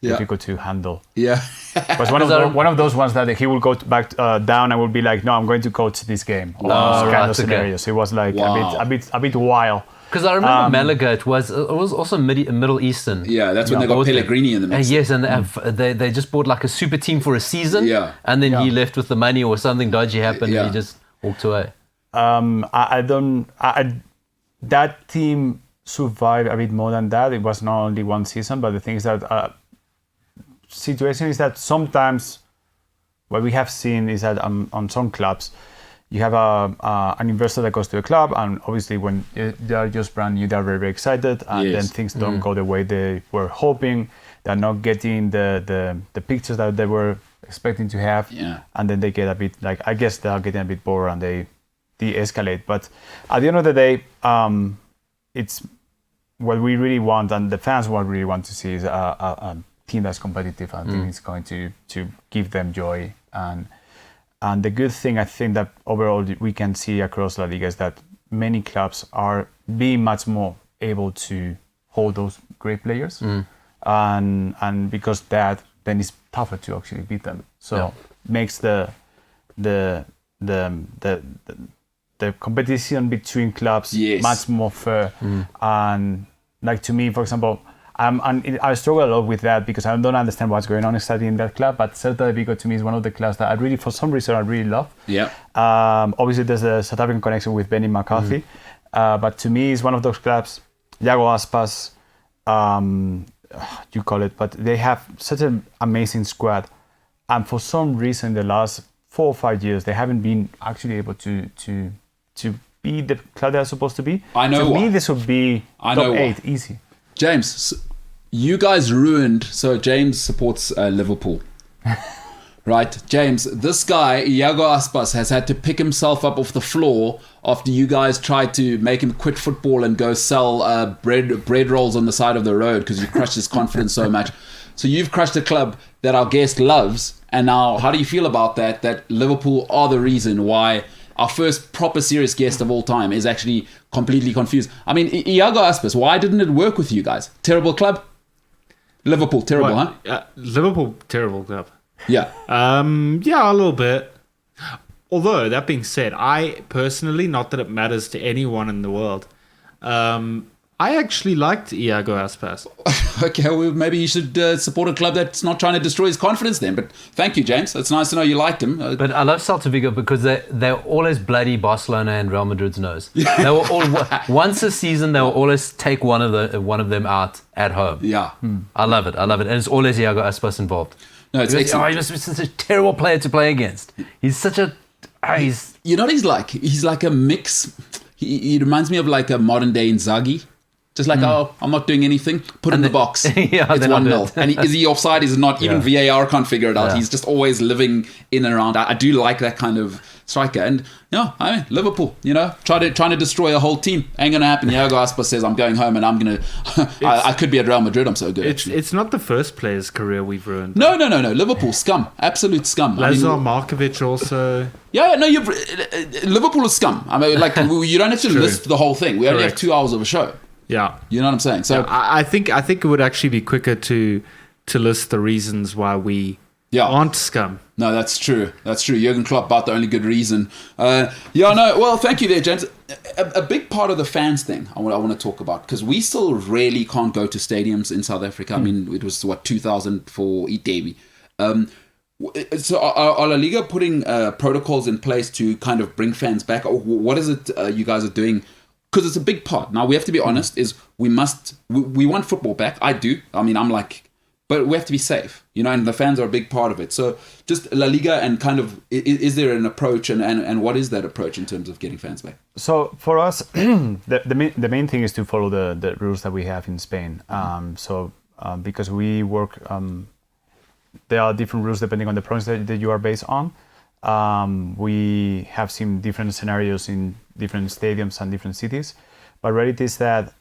difficult to handle. Yeah. It was one of those ones that he will go back down and will be like, no, I'm going to coach this game. Or kind of scenarios. It was like a bit wild. Because I remember Malaga, it was also Middle Eastern. Yeah, that's when they got Pellegrini in the mix. Yes, and they just bought like a super team for a season. Yeah. And then he left with the money or something dodgy happened and he just walked away. That team survived a bit more than that. It was not only one season, but the thing is that situation is that sometimes what we have seen is that on some clubs, you have an investor that goes to a club, and obviously when they are just brand new, they're very, very excited, and then things don't go the way they were hoping. They're not getting the pictures that they were expecting to have, and then they get a bit like, I guess they are getting a bit bored and they de-escalate. But at the end of the day, it's what we really want, and the fans what we really want to see is a team that's competitive and team is going to give them joy. And the good thing I think that overall we can see across La Liga is that many clubs are being much more able to hold those great players, and because that then it's tougher to actually beat them. So makes the competition between clubs much more fair. And like to me, for example, I struggle a lot with that because I don't understand what's going on exactly in that club. But Celta de Vigo to me is one of the clubs that I really, for some reason, I really love. Yeah. Obviously, there's a South African connection with Benny McCarthy, but to me, it's one of those clubs. Iago Aspas, you call it, but they have such an amazing squad, and for some reason, the last 4 or 5 years, they haven't been actually able to be the club they're supposed to be. I know. To me, this would be top 8 easy. James, you guys ruined. So James supports Liverpool, right? James, this guy Iago Aspas has had to pick himself up off the floor after you guys tried to make him quit football and go sell bread rolls on the side of the road because you crushed his confidence so much. So you've crushed a club that our guest loves, and now how do you feel about that? That Liverpool are the reason why our first proper serious guest of all time is actually completely confused. I mean, Iago Aspas, why didn't it work with you guys? Terrible club? Liverpool, terrible, huh? Liverpool, terrible club. Yeah. Yeah, a little bit. Although, that being said, I personally, not that it matters to anyone in the world, I actually liked Iago Aspas. Okay, well, maybe you should support a club that's not trying to destroy his confidence then. But thank you, James. It's nice to know you liked him. But I love Celta Vigo because they're always bloody Barcelona and Real Madrid's nose. They were all once a season. They will always take one of them out at home. Yeah, I love it. And it's always Iago Aspas involved. No, it's excellent. He must be such a terrible player to play against. He's such a. You know what he's like? He's like a mix. He reminds me of like a modern day Inzaghi. Just like, I'm not doing anything. Put in the box. It's 1-0. And is he offside? Is it not? Even VAR can't figure it out. Yeah. He's just always living in and around. I do like that kind of striker. And I mean, Liverpool, trying to destroy a whole team. Ain't gonna happen. Iago Aspas says, I'm going home and I'm gonna. I could be at Real Madrid. I'm so good. It's not the first player's career we've ruined. No. Liverpool scum, absolute scum. Lazar Markovic also. Yeah, no, Liverpool is scum. I mean, like you don't have to list the whole thing. We only have 2 hours of a show. Yeah, you know what I'm saying. So I think it would actually be quicker to list the reasons why we aren't scum. No, that's true. Jurgen Klopp about the only good reason. Well, thank you there, James. A big part of the fans thing I want to talk about, because we still really can't go to stadiums in South Africa. I mean, it was 2000 for Itebi. So are La Liga putting protocols in place to kind of bring fans back? Or what is it you guys are doing? Because it's a big part. Now, we have to be honest, is we want football back. I do. I mean, but we have to be safe, and the fans are a big part of it. So just La Liga and kind of, is there an approach and what is that approach in terms of getting fans back? So for us, the main thing is to follow the rules that we have in Spain. Because we work, there are different rules depending on the province that you are based on. We have seen different scenarios in different stadiums and different cities, but reality is that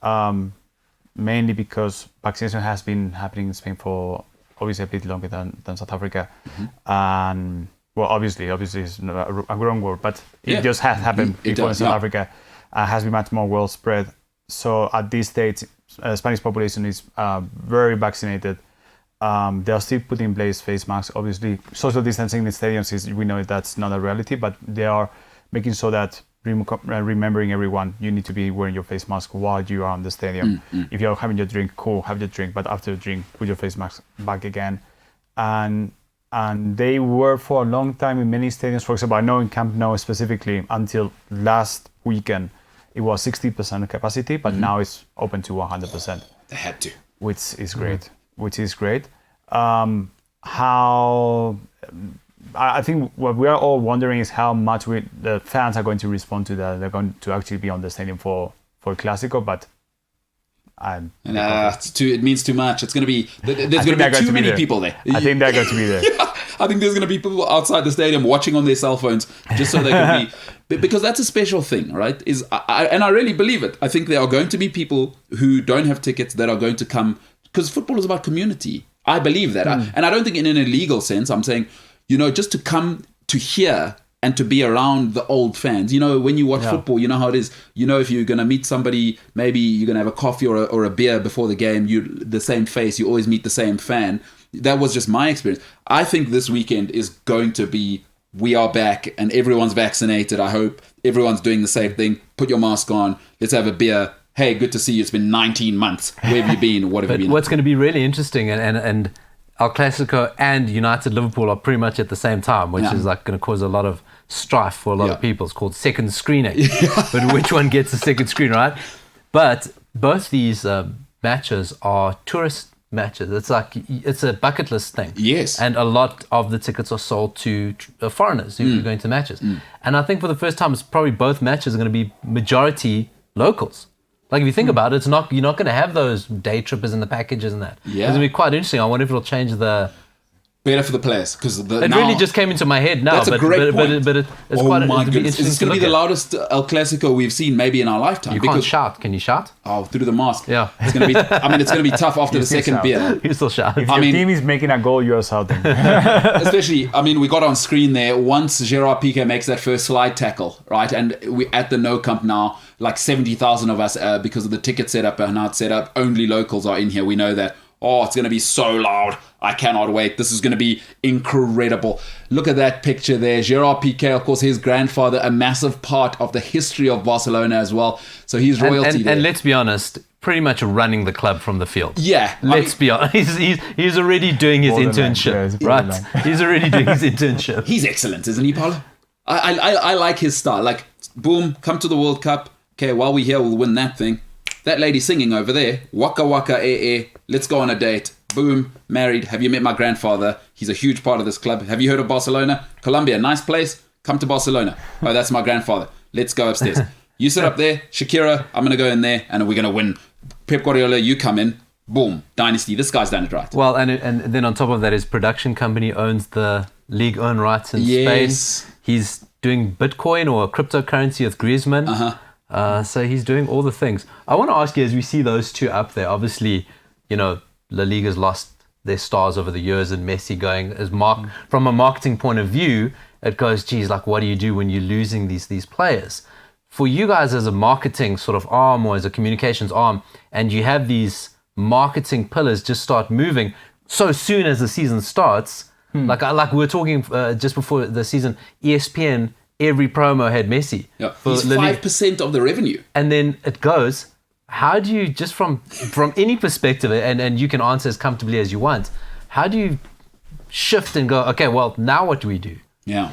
mainly because vaccination has been happening in Spain for obviously a bit longer than South Africa. And well, obviously it's not a wrong word, but it just has happened before in South Africa. Has been much more well spread. So at this stage, Spanish population is very vaccinated. They are still putting in place face masks. Obviously, social distancing in stadiums we know that's not a reality, but they are making sure that remembering everyone, you need to be wearing your face mask while you are in the stadium. If you're having your drink, cool, have your drink, but after the drink, put your face mask back again. And they were for a long time in many stadiums. For example, I know in Camp Nou specifically, until last weekend, it was 60% capacity, but now it's open to 100%. They had to. Which is great. I think what we are all wondering is how much the fans are going to respond to that. They're going to actually be on the stadium for Clásico, but it means too much. It's going to be there's going to be too many people there. I think they're going to be there. I think there's going to be people outside the stadium watching on their cell phones just so they can be, because that's a special thing, right? And I really believe it. I think there are going to be people who don't have tickets that are going to come, because football is about community. I believe that. And I don't think in an illegal sense. I'm saying, just to come to hear and to be around the old fans. When you watch football, you know how it is. If you're going to meet somebody, maybe you're going to have a coffee or a beer before the game, the same face, you always meet the same fan. That was just my experience. I think this weekend is going to be, we are back and everyone's vaccinated. I hope everyone's doing the same thing. Put your mask on. Let's have a beer. Hey, good to see you. It's been 19 months. Where have you been? What have you been? What's going to be really interesting, and El Clásico and United Liverpool are pretty much at the same time, which is like going to cause a lot of strife for a lot of people. It's called second screening. But which one gets the second screen, right? But both these matches are tourist matches. It's a bucket list thing. Yes. And a lot of the tickets are sold to foreigners who are going to matches. And I think for the first time, it's probably both matches are going to be majority locals. Like if you think about it, you're not going to have those day trippers and the packages and that. Yeah. It's going to be quite interesting. I wonder if it'll change the... Better for the players, because it really just came into my head now. That's a great point. But it's quite. My goodness! It's going to be the loudest El Clásico we've seen maybe in our lifetime. You can't shout. Can you shout? Oh, through the mask. Yeah. It's going to be. It's going to be tough after the second beer. You still shout. If your team is making a goal, you're shouting. Especially, we got on screen there once Gerard Piqué makes that first slide tackle, right? And we at the No Camp now, like 70,000 of us because of the ticket setup and how it's set up. Only locals are in here. We know that. Oh, it's going to be so loud. I cannot wait. This is going to be incredible. Look at that picture there. Gerard Piqué, of course, his grandfather, a massive part of the history of Barcelona as well. So he's royalty there. And let's be honest, pretty much running the club from the field. Yeah. Let's be honest. He's already doing his internship, right? He's already doing his internship. He's excellent, isn't he, Paulo? I like his style. Like, boom, come to the World Cup. Okay, while we're here, we'll win that thing. That lady singing over there, waka waka let's go on a date. Boom, married. Have you met my grandfather? He's a huge part of this club. Have you heard of Barcelona? Colombia, nice place. Come to Barcelona. Oh, that's my grandfather. Let's go upstairs. You sit up there, Shakira, I'm going to go in there, and we're going to win. Pep Guardiola, you come in. Boom, dynasty. This guy's done it right. Well, and then on top of that, his production company owns the league own rights in Spain. He's doing Bitcoin or cryptocurrency with Griezmann. So he's doing all the things. I want to ask you, as we see those two up there, obviously, La Liga's lost their stars over the years, and Messi going from a marketing point of view, it goes, geez, like what do you do when you're losing these players? For you guys as a marketing sort of arm or as a communications arm, and you have these marketing pillars just start moving so soon as the season starts, like we were talking just before the season, ESPN, every promo had Messi. Yeah, he's 5% of the revenue. And then it goes, how do you, just from any perspective, and you can answer as comfortably as you want, how do you shift and go, okay, well, now what do we do? Yeah.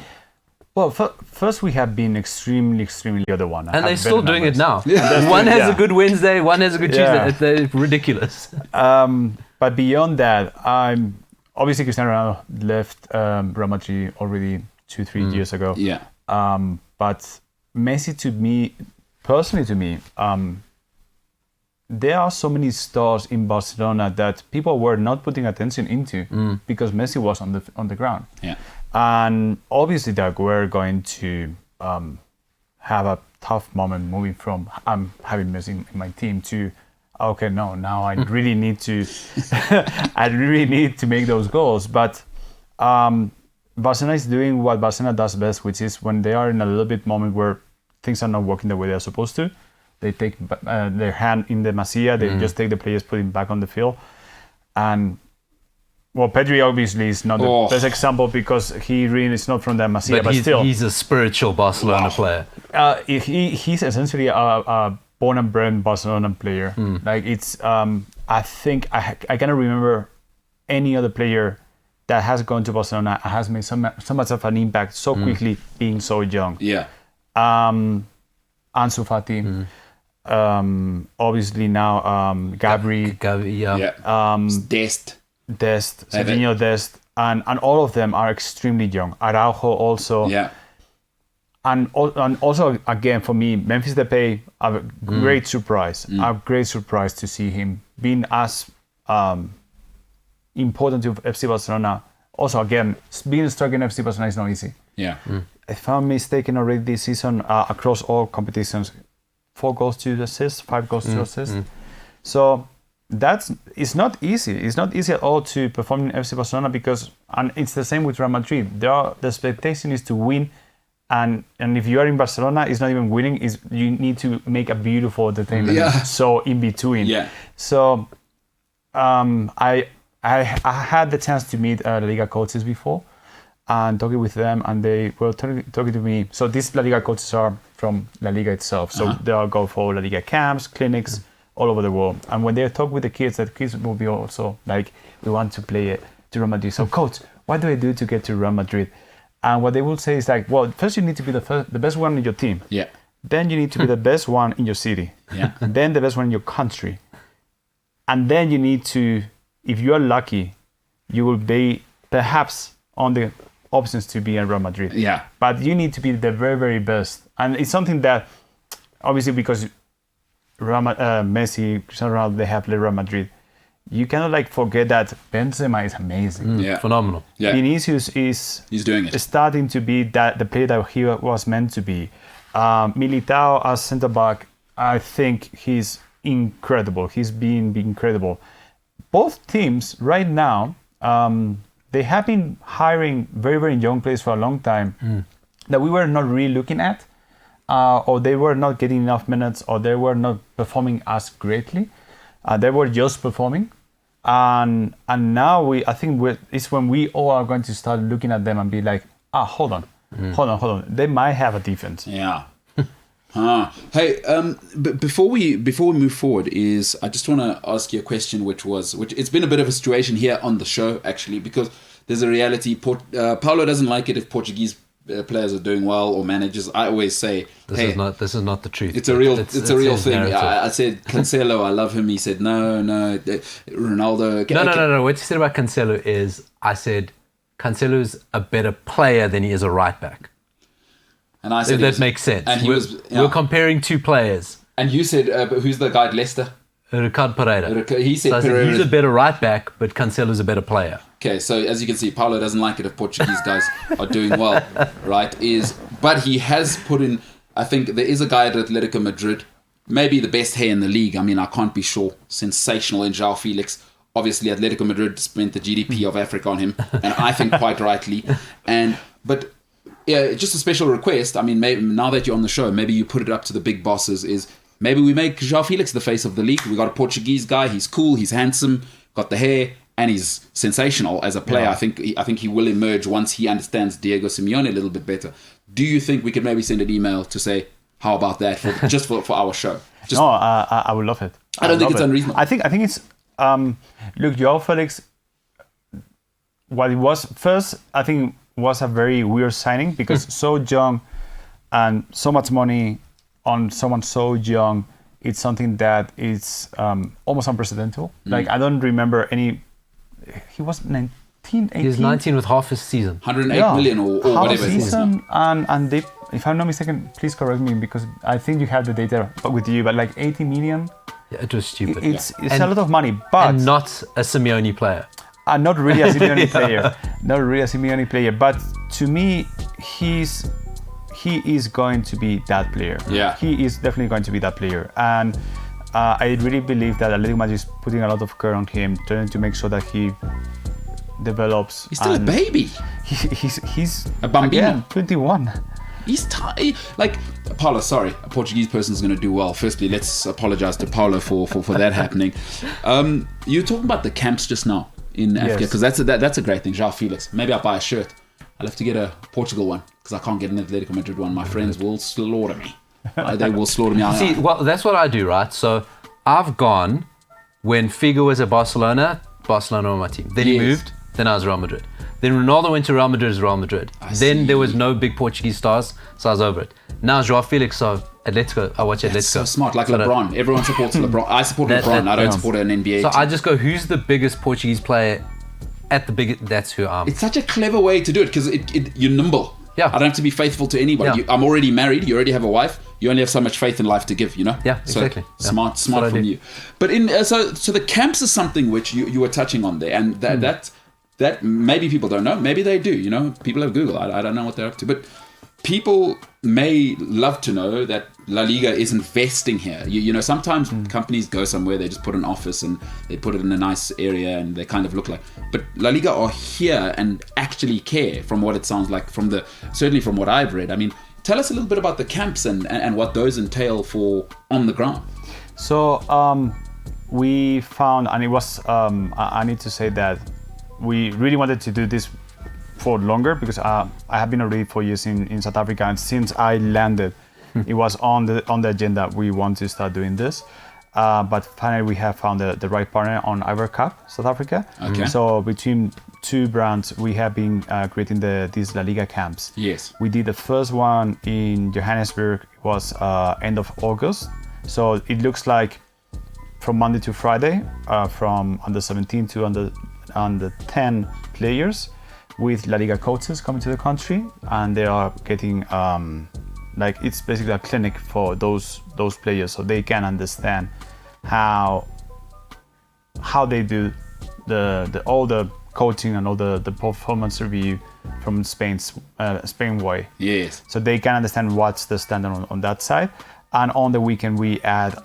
Well, first we have been extremely the other one. And they're still doing it now. One has a good Wednesday, one has a good Tuesday. They're ridiculous. But beyond that, obviously Cristiano Ronaldo left Real Madrid already 2-3 years ago. Yeah. But Messi, personally to me, there are so many stars in Barcelona that people were not putting attention into because Messi was on the ground. Yeah. And obviously that we're going to have a tough moment moving from having Messi in my team to okay, no, now I really need to, I really need to make those goals. But Barcelona is doing what Barcelona does best, which is when they are in a little bit moment where things are not working the way they're supposed to, they take their hand in the Masia, they just take the players, put him back on the field. And, well, Pedri obviously is not the best example because he really is not from the Masia, but still. He's a spiritual Barcelona player. He's essentially a born and bred Barcelona player. Like, it's, I think, I cannot remember any other player that has gone to Barcelona and has made so much of an impact so quickly, being so young. Yeah. Ansu Fati, obviously now Gabri, Dest, Zinedine Dest, and all of them are extremely young. Araujo also. Yeah. And also, again, for me, Memphis Depay, a great surprise. A great surprise to see him being as important to FC Barcelona. Also, again, being a striker in FC Barcelona is not easy. Yeah. If I'm mistaken, already this season, across all competitions, 4 goals, 2 assists, 5 goals, 2 assists. So it's not easy. It's not easy at all to perform in FC Barcelona because, and it's the same with Real Madrid. The expectation is to win, and if you are in Barcelona, it's not even winning. You need to make a beautiful entertainment. Yeah. So in between. Yeah. So I had the chance to meet La Liga coaches before and talking with them, and they were talking to me. So these La Liga coaches are from La Liga itself. So they'll go for La Liga camps, clinics, all over the world. And when they talk with the kids will be also like, we want to play it to Real Madrid. So coach, what do I do to get to Real Madrid? And what they will say is like, well, first you need to be the best one in your team. Yeah. Then you need to be the best one in your city. Yeah. And then the best one in your country. And then you need to, if you are lucky, you will be perhaps on the options to be in Real Madrid. Yeah. But you need to be the very, very best. And it's something that, obviously, because Messi, Cristiano Ronaldo, they have Real Madrid, you cannot like forget that Benzema is amazing. Yeah. Phenomenal. Yeah. Vinicius he's doing it. Starting to be the player that he was meant to be. Militao as centre back, I think he's incredible. He's been incredible. Both teams right now, they have been hiring very, very young players for a long time that we were not really looking at, or they were not getting enough minutes, or they were not performing as greatly. They were just performing. And now I think it's when we all are going to start looking at them and be like, hold on. They might have a defense. Yeah. Hey, but before we move forward, I just want to ask you a question, which it's been a bit of a situation here on the show actually, because there's a reality. Paulo doesn't like it if Portuguese players are doing well or managers. I always say, this is not the truth. It's a real thing. I said Cancelo, I love him. He said no, Ronaldo. No. What you said about Cancelo is, I said Cancelo's a better player than he is a right back. And I said that makes sense. And we're comparing two players. And you said, who's the guy at Leicester? Ricardo Pereira. He said Pereira. He's a better right back, but Cancelo's a better player. Okay, so as you can see, Paulo doesn't like it if Portuguese guys are doing well, right? But he has put in, I think there is a guy at Atletico Madrid, maybe the best hair in the league. I mean, I can't be sure. Sensational in Joao Felix. Obviously, Atletico Madrid spent the GDP of Africa on him, and I think quite rightly. But yeah, just a special request. I mean, maybe now that you're on the show, maybe you put it up to the big bosses. Maybe we make Joao Felix the face of the league. We got a Portuguese guy. He's cool. He's handsome. Got the hair. And he's sensational as a player. Yeah. I think he will emerge once he understands Diego Simeone a little bit better. Do you think we could maybe send an email to say, how about that just for our show? I would love it. I don't think it's unreasonable. I think it's look, Joao Felix, what it was first, I think was a very weird signing because so young and so much money on someone so young. It's something that is almost unprecedented. Like I don't remember any. He was 19, 18? He was 19 with half his season. 108 million or half whatever a season, and they, if I'm not mistaken, please correct me because I think you have the data with you, but like 80 million. Yeah, it was stupid. It's a lot of money, but and not a Simeone player. Not really a Simeone player. Not really a Simeone player, but to me, he is going to be that player. Yeah, he is definitely going to be that player, and I really believe that Atletico Madrid is putting a lot of care on him, trying to make sure that he develops. He's still a baby. He's a bambino. Again, 21. He's tiny. Like, Paulo, sorry, a Portuguese person is going to do well. Firstly, let's apologize to Paulo for that happening. You're talking about the camps just now in Africa, because that's a great thing. Joao Felix. Maybe I'll buy a shirt. I'll have to get a Portugal one, because I can't get an Atletico Madrid one. My friends will slaughter me. They will slaughter me. See, well, that's what I do, right? So I've gone when Figo was at Barcelona were my team. Then he moved, then I was Real Madrid. Then Ronaldo went to Real Madrid as Real Madrid. Then there was no big Portuguese stars, so I was over it. Now Joao Felix, so Atletico, I watch Atletico. That's so smart, like LeBron. Everyone supports LeBron. I support LeBron. I don't support an NBA So team. I just go, who's the biggest Portuguese player at the biggest? That's who I'm. It's such a clever way to do it, because you're nimble. Yeah. I don't have to be faithful to anybody. Yeah. I'm already married. You already have a wife. You only have so much faith in life to give, Yeah, exactly. So smart from you. But so the camps is something which you were touching on there, and that maybe people don't know. Maybe they do. People have Google. I don't know what they're up to, but people may love to know that La Liga is investing here. Sometimes companies go somewhere, they just put an office and they put it in a nice area and they kind of look like. But La Liga are here and actually care, from what it sounds like, certainly from what I've read. I mean, tell us a little bit about the camps and what those entail for on the ground. So we found, and it was, I need to say that we really wanted to do this for longer, because I have been already 4 years in South Africa, and since I landed, it was on the agenda. We want to start doing this, but finally we have found the right partner on Ivory Cup, South Africa. Okay. So between two brands, we have been creating these La Liga camps. Yes. We did the first one in Johannesburg. It was end of August. So it looks like from Monday to Friday, from under 17 to under 10 players, with La Liga coaches coming to the country, and they are getting it's basically a clinic for those players, so they can understand how they do all the coaching and all the performance review from Spain way. Yes. So they can understand what's the standard on that side, and on the weekend we add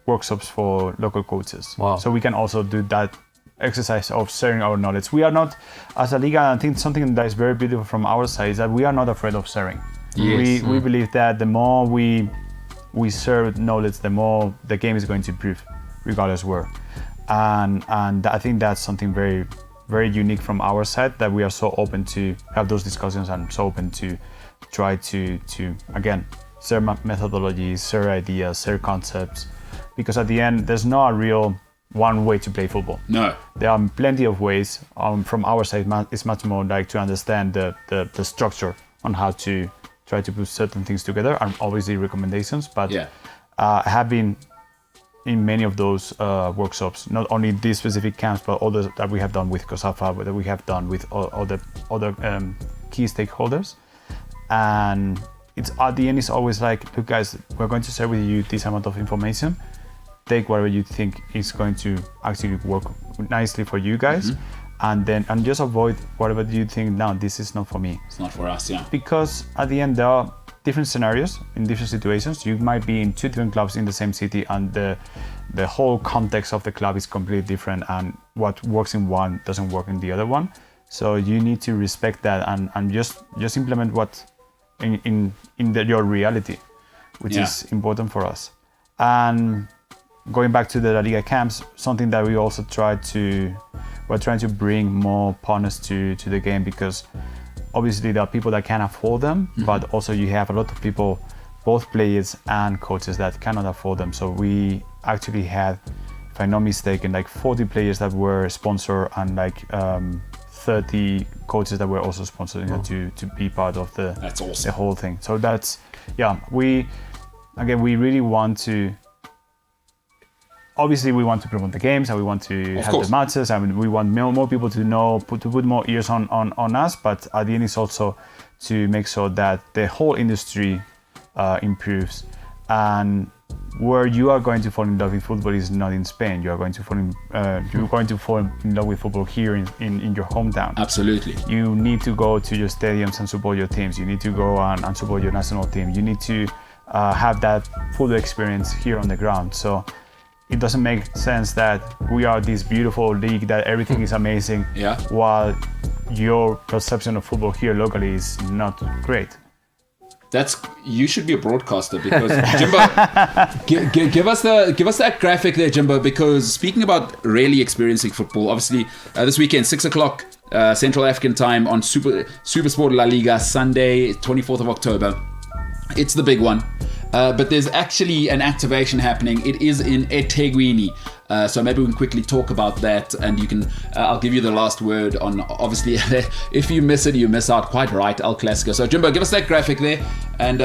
workshops for local coaches. Wow. So we can also do that exercise of sharing our knowledge. We are not, as a Liga, I think something that is very beautiful from our side is that we are not afraid of sharing. Yes. We believe that the more we share knowledge, the more the game is going to improve, regardless where. And I think that's something very, very unique from our side, that we are so open to have those discussions and so open to try to again, share methodologies, share ideas, share concepts, because at the end, there's not a real one way to play football. No. There are plenty of ways. From our side, it's much more like to understand the structure on how to try to put certain things together, and obviously recommendations. But I have been in many of those workshops, not only these specific camps, but others that we have done with COSAFA, that we have done with other key stakeholders. And it's at the end, it's always like, look guys, we're going to share with you this amount of information. Take whatever you think is going to actually work nicely for you guys, and just avoid whatever you think, no, this is not for me. It's not for us, yeah. Because at the end, there are different scenarios in different situations. You might be in two different clubs in the same city, and the whole context of the club is completely different, and what works in one doesn't work in the other one. So you need to respect that and just implement what in your reality, which is important for us. And going back to the La Liga camps, something that we also we're trying to bring more partners to the game, because obviously there are people that can afford them, but also you have a lot of people, both players and coaches, that cannot afford them. So we actually had, if I'm not mistaken, like 40 players that were sponsored, and like 30 coaches that were also sponsored to be part of that's awesome. The whole thing. So that's, we really want to, obviously we want to promote the games, and we want to have the matches, and we want more people to know, to put more ears on us, but at the end it's also to make sure that the whole industry improves. And where you are going to fall in love with football is not in Spain. You are going to fall in love with football here in your hometown. Absolutely. You need to go to your stadiums and support your teams. You need to go and support your national team. You need to have that full experience here on the ground. So it doesn't make sense that we are this beautiful league that everything is amazing, while your perception of football here locally is not great. You should be a broadcaster, because Jimbo, give us that graphic there, Jimbo. Because speaking about really experiencing football, obviously this weekend 6:00 Central African time on Supersport La Liga, Sunday 24th of October. It's the big one. But there's actually an activation happening. It is in eThekwini. So maybe we can quickly talk about that, and you can. I'll give you the last word on. Obviously, if you miss it, you miss out. Quite right, El Clasico. So Jimbo, give us that graphic there, and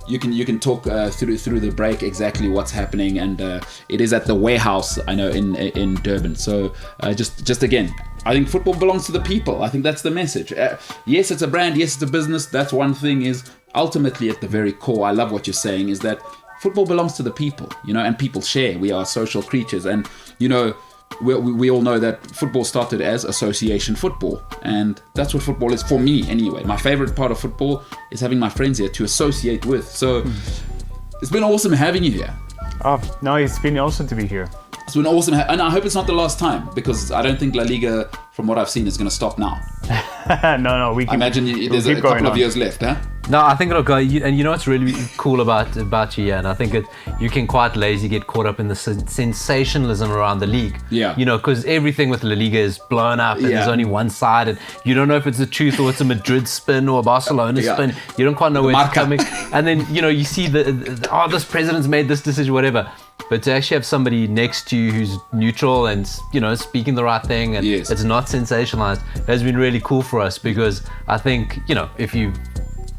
you can talk through the break exactly what's happening. And it is at the warehouse, I know, in Durban. So just again, I think football belongs to the people. I think that's the message. Yes, it's a brand. Yes, it's a business. That's one thing. Is ultimately at the very core, I love what you're saying, is that football belongs to the people, and people share. We are social creatures, and we all know that football started as association football, and that's what football is for me anyway. My favorite part of football is having my friends here to associate with. So it's been awesome having you here. Oh no, it's been awesome to be here. It's been awesome, and I hope it's not the last time, because I don't think La Liga, from what I've seen, is going to stop now. No, I imagine there's a couple of years left, huh? No, I think it'll go. And you know what's really cool about you, and I think you can quite lazy get caught up in the sensationalism around the league. Yeah. Because everything with La Liga is blown up, and there's only one side, and you don't know if it's the truth or it's a Madrid spin or a Barcelona spin. You don't quite know where it's coming. And then you see this president's made this decision, whatever. But to actually have somebody next to you who's neutral and speaking the right thing, and it's not sensationalized, has been really cool for us, because I think if you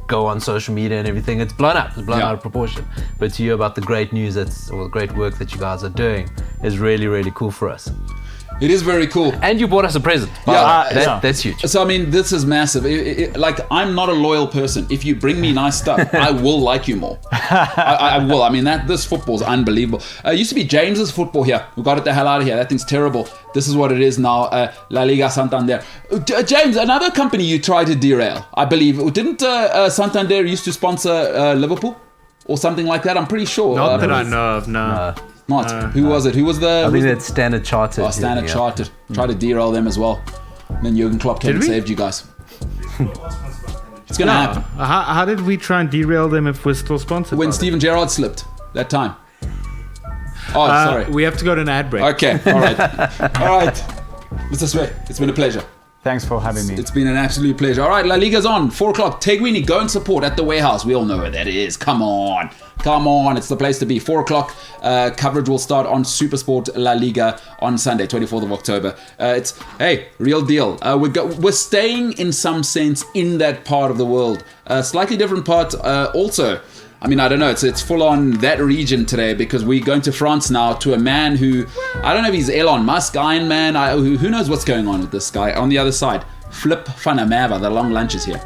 go on social media and everything, it's blown up. It's blown out of proportion. But to hear about the great news or the great work that you guys are doing is really, really cool for us. It is very cool. And you bought us a present. That's huge. So, I mean, this is massive. I'm not a loyal person. If you bring me nice stuff, I will like you more. I will. I mean, this football is unbelievable. It used to be James's football here. We got it the hell out of here. That thing's terrible. This is what it is now. La Liga Santander. James, another company you tried to derail, I believe. Didn't Santander used to sponsor Liverpool? Or something like that? I'm pretty sure. Not that I know of, no. Not. Who was it? Who was the... I think that's Standard Chartered. Oh, Standard Chartered. Try to derail them as well. And then Jurgen Klopp came and saved you guys. It's going to happen. How did we try and derail them if we're still sponsored? When Steven Gerrard slipped that time. Oh, sorry. We have to go to an ad break. Okay, all right. All right. Mr. Sway, it's been a pleasure. Thanks for having me. It's been an absolute pleasure. All right, La Liga's on, 4:00. Ethekwini, go and support at the warehouse. We all know where that is. Come on. It's the place to be. 4:00. Coverage will start on Supersport La Liga on Sunday, 24th of October. It's real deal. We're staying in some sense in that part of the world. Slightly different part also. I mean, I don't know. It's full on that region today, because we're going to France now, to a man who, I don't know if he's Elon Musk, Iron Man. Who knows what's going on with this guy on the other side. Flip van der Merwe, the long lunch is here.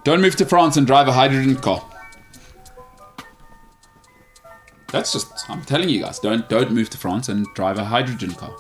Don't move to France and drive a hydrogen car. That's just, I'm telling you guys, don't move to France and drive a hydrogen car.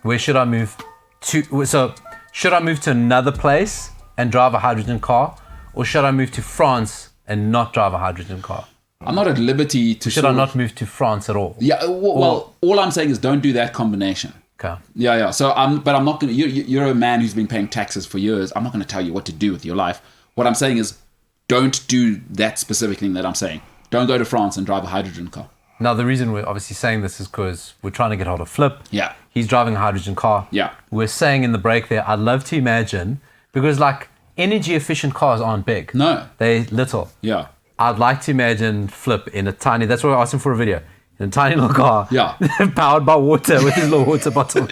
Where should I move to? So, should I move to another place and drive a hydrogen car? or should I move to France and not drive a hydrogen car? I'm not at liberty to. Should I not move to France at all? Yeah. Well, all I'm saying is don't do that combination. Okay. Yeah. So I'm not going to. You're a man who's been paying taxes for years. I'm not going to tell you what to do with your life. What I'm saying is, don't do that specific thing that I'm saying. Don't go to France and drive a hydrogen car. Now, the reason we're obviously saying this is because we're trying to get hold of Flip. Yeah. He's driving a hydrogen car. Yeah. We're saying in the break there, I'd love to imagine, because like energy efficient cars aren't big. No. They're little. Yeah. I'd like to imagine Flip in a tiny, that's why I asked him for a video, in a tiny little car. Yeah. Powered by water with his little water bottle.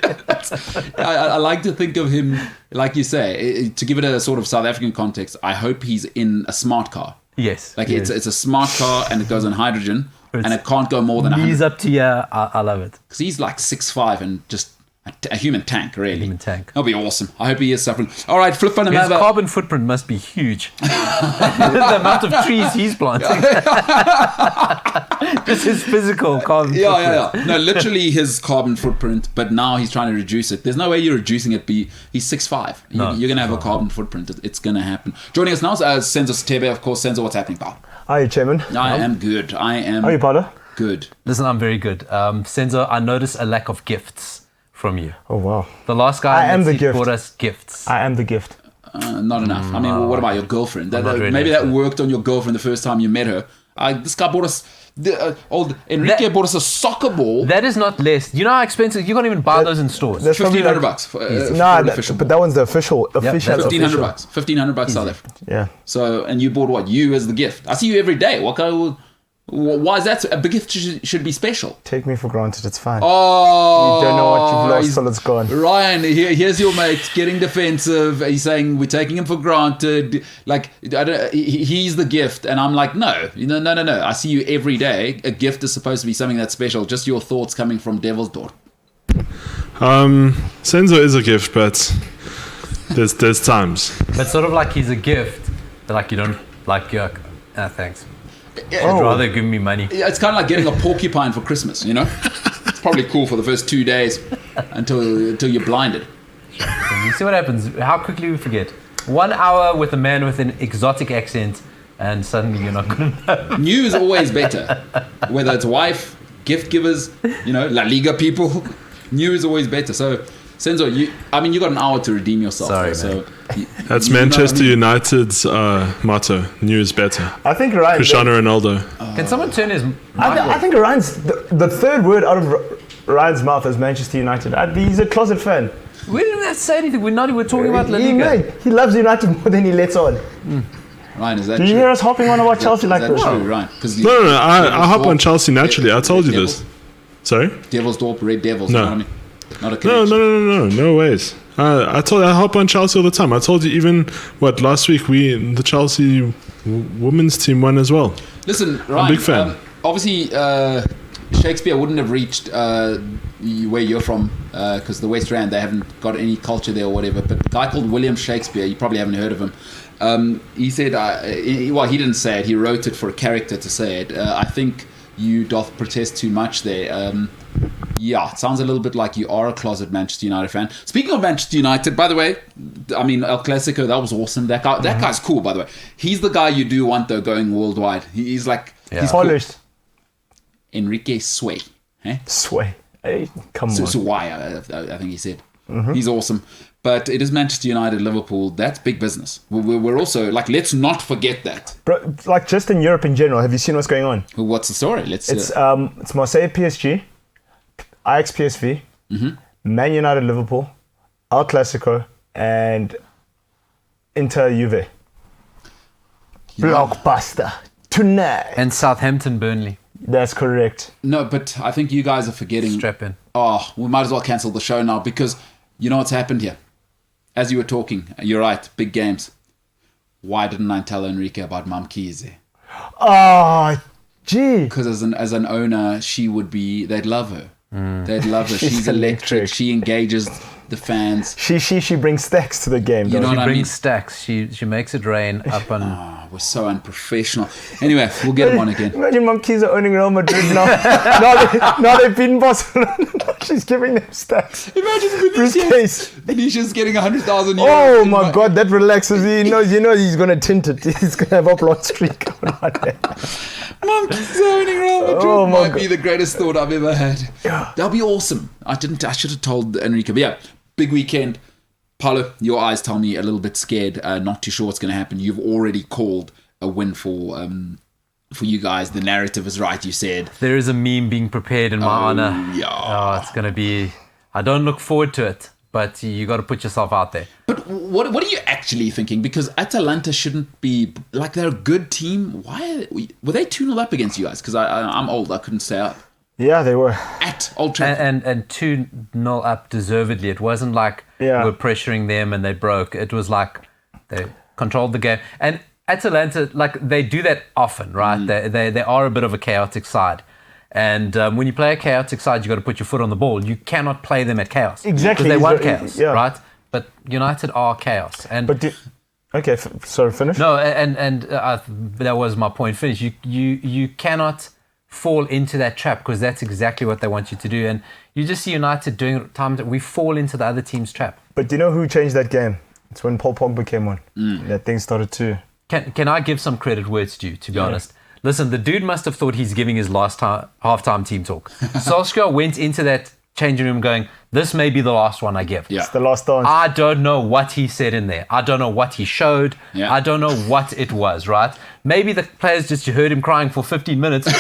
I like to think of him, like you say, to give it a sort of South African context, I hope he's in a smart car. Yes. Like it's a smart car and it goes on hydrogen and it can't go more than 100. He's up to here. I love it. Because he's like 6'5" and just a human tank, really. Human tank. That'll be awesome. I hope he is suffering. All right, Flip on His another. carbon footprint must be huge. The amount of trees he's planting. Just his physical carbon footprint. Yeah. No, literally his carbon footprint, but now he's trying to reduce it. There's no way you're reducing it. He's 6'5". You're going to have a carbon footprint. It's going to happen. Joining us now is Senzo Stebe, of course. Senzo, what's happening, pal? Hi, Chairman. I am good. How are you, Pada? Good. Listen, I'm very good. Senzo, I notice a lack of gifts from you. Oh, wow. The last guy brought us gifts. I am the gift. Not enough. I mean, what about your girlfriend? Maybe that worked on your girlfriend the first time you met her. This guy bought us... old Enrique bought us a soccer ball. That is not less. You know how expensive? You can't even buy those in stores. That's $1,500 bucks. But that one's the official. $1,500 bucks. $1,500 South Africa. Yeah. So, and you bought what? You as the gift. I see you every day. What kind of... Why is that? A big gift should be special. Take me for granted. It's fine. Oh, you don't know what you've lost till it's gone. Ryan, here's your mate getting defensive. He's saying we're taking him for granted. Like he's the gift, and I'm like, no. I see you every day. A gift is supposed to be something that's special. Just your thoughts coming from Devil's Door. Senzo is a gift, but there's times. But sort of like he's a gift, but like you don't like your. Thanks. I'd rather give me money. Yeah, it's kind of like getting a porcupine for Christmas, you know? It's probably cool for the first 2 days until you're blinded. You see what happens, how quickly we forget. 1 hour with a man with an exotic accent and suddenly you're not good enough. New is always better. Whether it's wife, gift givers, La Liga people, new is always better. So, Senzo, you got an hour to redeem yourself. Sorry, so that's Manchester United's motto. New is better. I think Ryan. Cristiano Ronaldo. Can someone turn his? I think Ryan's the third word out of Ryan's mouth is Manchester United. He's a closet fan. We didn't have to say anything. We're talking about La Liga. He loves United more than he lets on. Ryan, is that true? Do you hear us hopping on about Chelsea like this? True, Ryan? No. I hop on Chelsea naturally. I told you this. Sorry? Devil's Dorp, Red Devils. No. You know what I mean? Not a connection. No ways. I hop on Chelsea all the time. I told you even last week the Chelsea women's team won as well. Listen, Ryan, I'm a big fan. Obviously, Shakespeare wouldn't have reached where you're from because the West Rand, they haven't got any culture there or whatever. But a guy called William Shakespeare, you probably haven't heard of him. He said, he didn't say it. He wrote it for a character to say it. I think you doth protest too much there. Yeah, it sounds a little bit like you are a closet Manchester United fan. Speaking of Manchester United, by the way, I mean, El Clasico, that was awesome. That guy's cool, by the way. He's the guy you do want, though, going worldwide. He's like... Yeah. He's polished. Cool. Enrique Sway. Sway. Hey, come on. Sway, I think he said. Mm-hmm. He's awesome. But it is Manchester United, Liverpool. That's big business. We're also... let's not forget that. Bro, just in Europe in general, have you seen what's going on? What's the story? It's Marseille PSG... Ajax PSV, Man United Liverpool, El Clasico, and Inter Juve. Blockbuster tonight. And Southampton Burnley. That's correct. No, but I think you guys are forgetting. Strap in. Oh, we might as well cancel the show now because you know what's happened here. As you were talking, you're right, big games. Why didn't I tell Enrique about Mamkize? Oh, gee. Because as an owner, they'd love her. They'd love her. She's electric. She engages the fans. She brings stacks to the game. You know what I mean? Brings stacks. She makes it rain up on. Oh, we're so unprofessional. Anyway, we'll get him on again. Imagine mom kids are owning Real Madrid now. now they've beaten Barcelona. She's giving them stacks. Imagine Vinicius getting 100,000 euros. Oh my God, that relaxes. He knows, he's gonna tint it. He's gonna have upload streak going on there. Mom keeps owning Real Madrid. Oh my Might be the greatest thought I've ever had. Yeah. That'll be awesome. I should have told Enrique. But yeah, big weekend. Paulo, your eyes tell me a little bit scared. Not too sure what's going to happen. You've already called a win for you guys. The narrative is right. You said there is a meme being prepared in my honor. Yeah. Oh, it's going to be. I don't look forward to it, but you got to put yourself out there. But what are you actually thinking? Because Atalanta shouldn't be like they're a good team. Why were they 2-0 up against you guys? Because I'm old. I couldn't stay up. Yeah, they were. At Old Trafford. And 2-0 up deservedly. It wasn't like we're pressuring them and they broke. It was like they controlled the game. And Atalanta, like they do that often, right? They are a bit of a chaotic side. And when you play a chaotic side, you got to put your foot on the ball. You cannot play them at chaos. Exactly. Because they want chaos, right? But United are chaos. And okay, sorry, finish. No, and that was my point. Finish. You cannot fall into that trap because that's exactly what they want you to do. And you just see United doing it times that we fall into the other team's trap. But do you know who changed that game? It's when Paul Pogba came on. That thing started to... Can I give some credit where it's due, to be honest? Listen, the dude must have thought he's giving his last half-time team talk. Solskjaer went into that changing room going, this may be the last one I give. It's the last dance. I don't know what he said in there. I don't know what he showed. I don't know what it was, right? Maybe the players just heard him crying for 15 minutes. I'm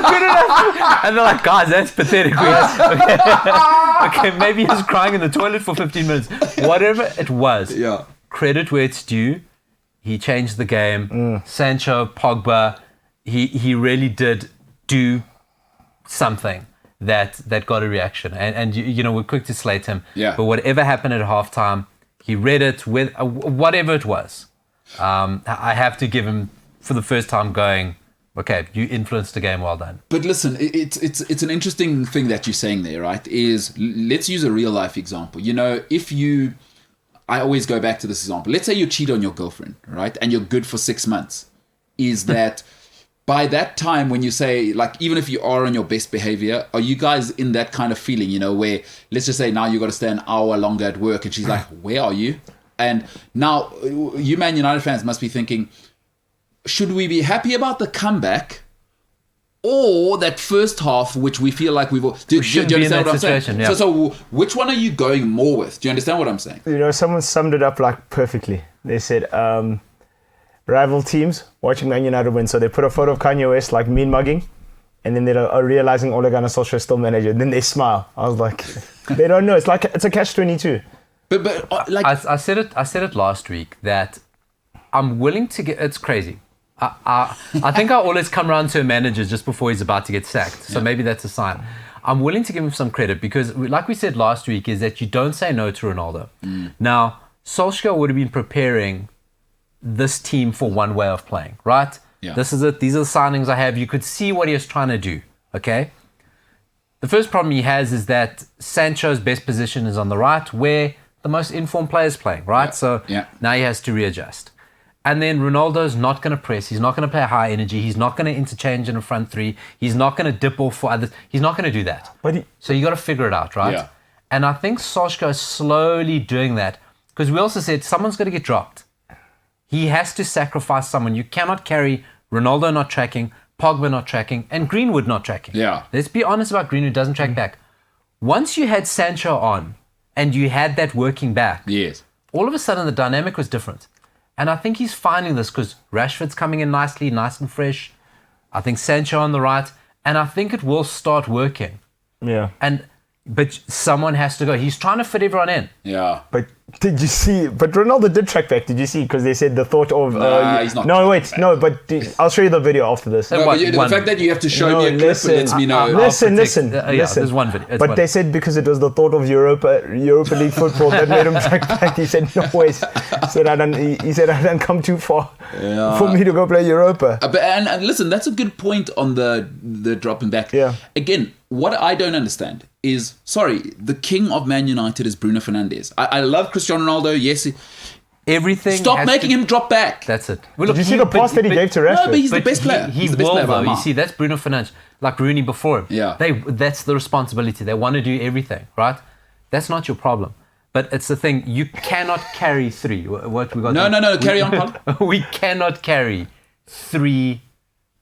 good enough. And they're like, guys, that's pathetic. Okay, maybe he was crying in the toilet for 15 minutes. Whatever it was, credit where it's due. He changed the game. Sancho, Pogba, he really did do something that got a reaction. And we're quick to slate him. But whatever happened at halftime, he read it with whatever it was. I have to give him, for the first time, going, okay, you influenced the game, well done. But listen, it's an interesting thing that you're saying there, right? Is let's use a real life example. I always go back to this example. Let's say you cheat on your girlfriend, right? And you're good for 6 months. Is that by that time when you say, like, even if you are on your best behavior, are you guys in that kind of feeling, where let's just say now you got to stay an hour longer at work and she's like, where are you? And now you Man United fans must be thinking, should we be happy about the comeback or that first half, which we feel like we've all... Do you understand what I'm saying? Yeah. So which one are you going more with? Do you understand what I'm saying? Someone summed it up like perfectly. They said, rival teams watching Man United win. So they put a photo of Kanye West like mean mugging, and then they're realizing Ole Gunnar Solskjaer is still manager. And then they smile. I was like, they don't know. It's like it's a catch-22. But like I said it last week that I'm willing to get. It's crazy. I think I always come around to a manager just before he's about to get sacked. So maybe that's a sign. I'm willing to give him some credit because, like we said last week, is that you don't say no to Ronaldo. Now, Solskjaer would have been preparing this team for one way of playing, right? This is it. These are the signings I have. You could see what he was trying to do, okay? The first problem he has is that Sancho's best position is on the right, where the most informed player is playing, right? So now he has to readjust. And then Ronaldo's not going to press. He's not going to play high energy. He's not going to interchange in the front three. He's not going to dip off for others. He's not going to do that. So you got to figure it out, right? And I think Solskjaer is slowly doing that because we also said someone's going to get dropped. He has to sacrifice someone. You cannot carry Ronaldo not tracking, Pogba not tracking, and Greenwood not tracking. Let's be honest about Greenwood doesn't track back. Once you had Sancho on and you had that working back, all of a sudden the dynamic was different. And I think he's finding this because Rashford's coming in nicely, nice and fresh. I think Sancho on the right. And I think it will start working. But someone has to go. He's trying to fit everyone in. But did you see? But Ronaldo did track back. Did you see? Because they said the thought of... he's not. No, wait. No, but I'll show you the video after this. The fact that you have to show me a clip lets me know. Listen. There's one video. But they said because it was the thought of Europa League football that made him track back. He said, no ways. He said, I don't come too far for me to go play Europa. And listen, that's a good point on the dropping back. Again, what I don't understand is, sorry, the king of Man United is Bruno Fernandes. I love Cristiano Ronaldo. Yes, everything. Stop making him drop back. That's it. Well, did you see the pass that he gave to Rashford? No, but he's the best player. He He's the best will, player by though. a You mile. see, that's Bruno Fernandes, like Rooney before him. Yeah. That's the responsibility. They want to do everything, right? That's not your problem. But it's the thing, you cannot carry three. What we got? No, carry on, Paul. We cannot carry three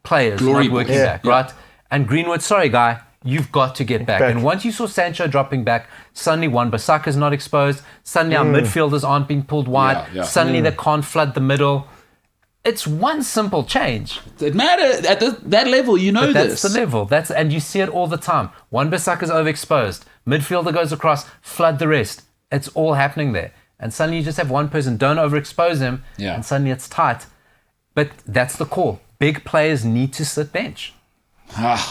players Glory not working balls. back, right? And Greenwood, sorry, guy, you've got to get back. And once you saw Sancho dropping back, suddenly Wan-Bissaka's not exposed. Suddenly our midfielders aren't being pulled wide. Yeah. Suddenly they can't flood the middle. It's one simple change. It matters at that level. You know But that's this. the level. And you see it all the time. Wan-Bissaka's overexposed. Midfielder goes across, flood the rest. It's all happening there. And suddenly you just have one person, don't overexpose him, and suddenly it's tight. But that's the call. Big players need to sit bench.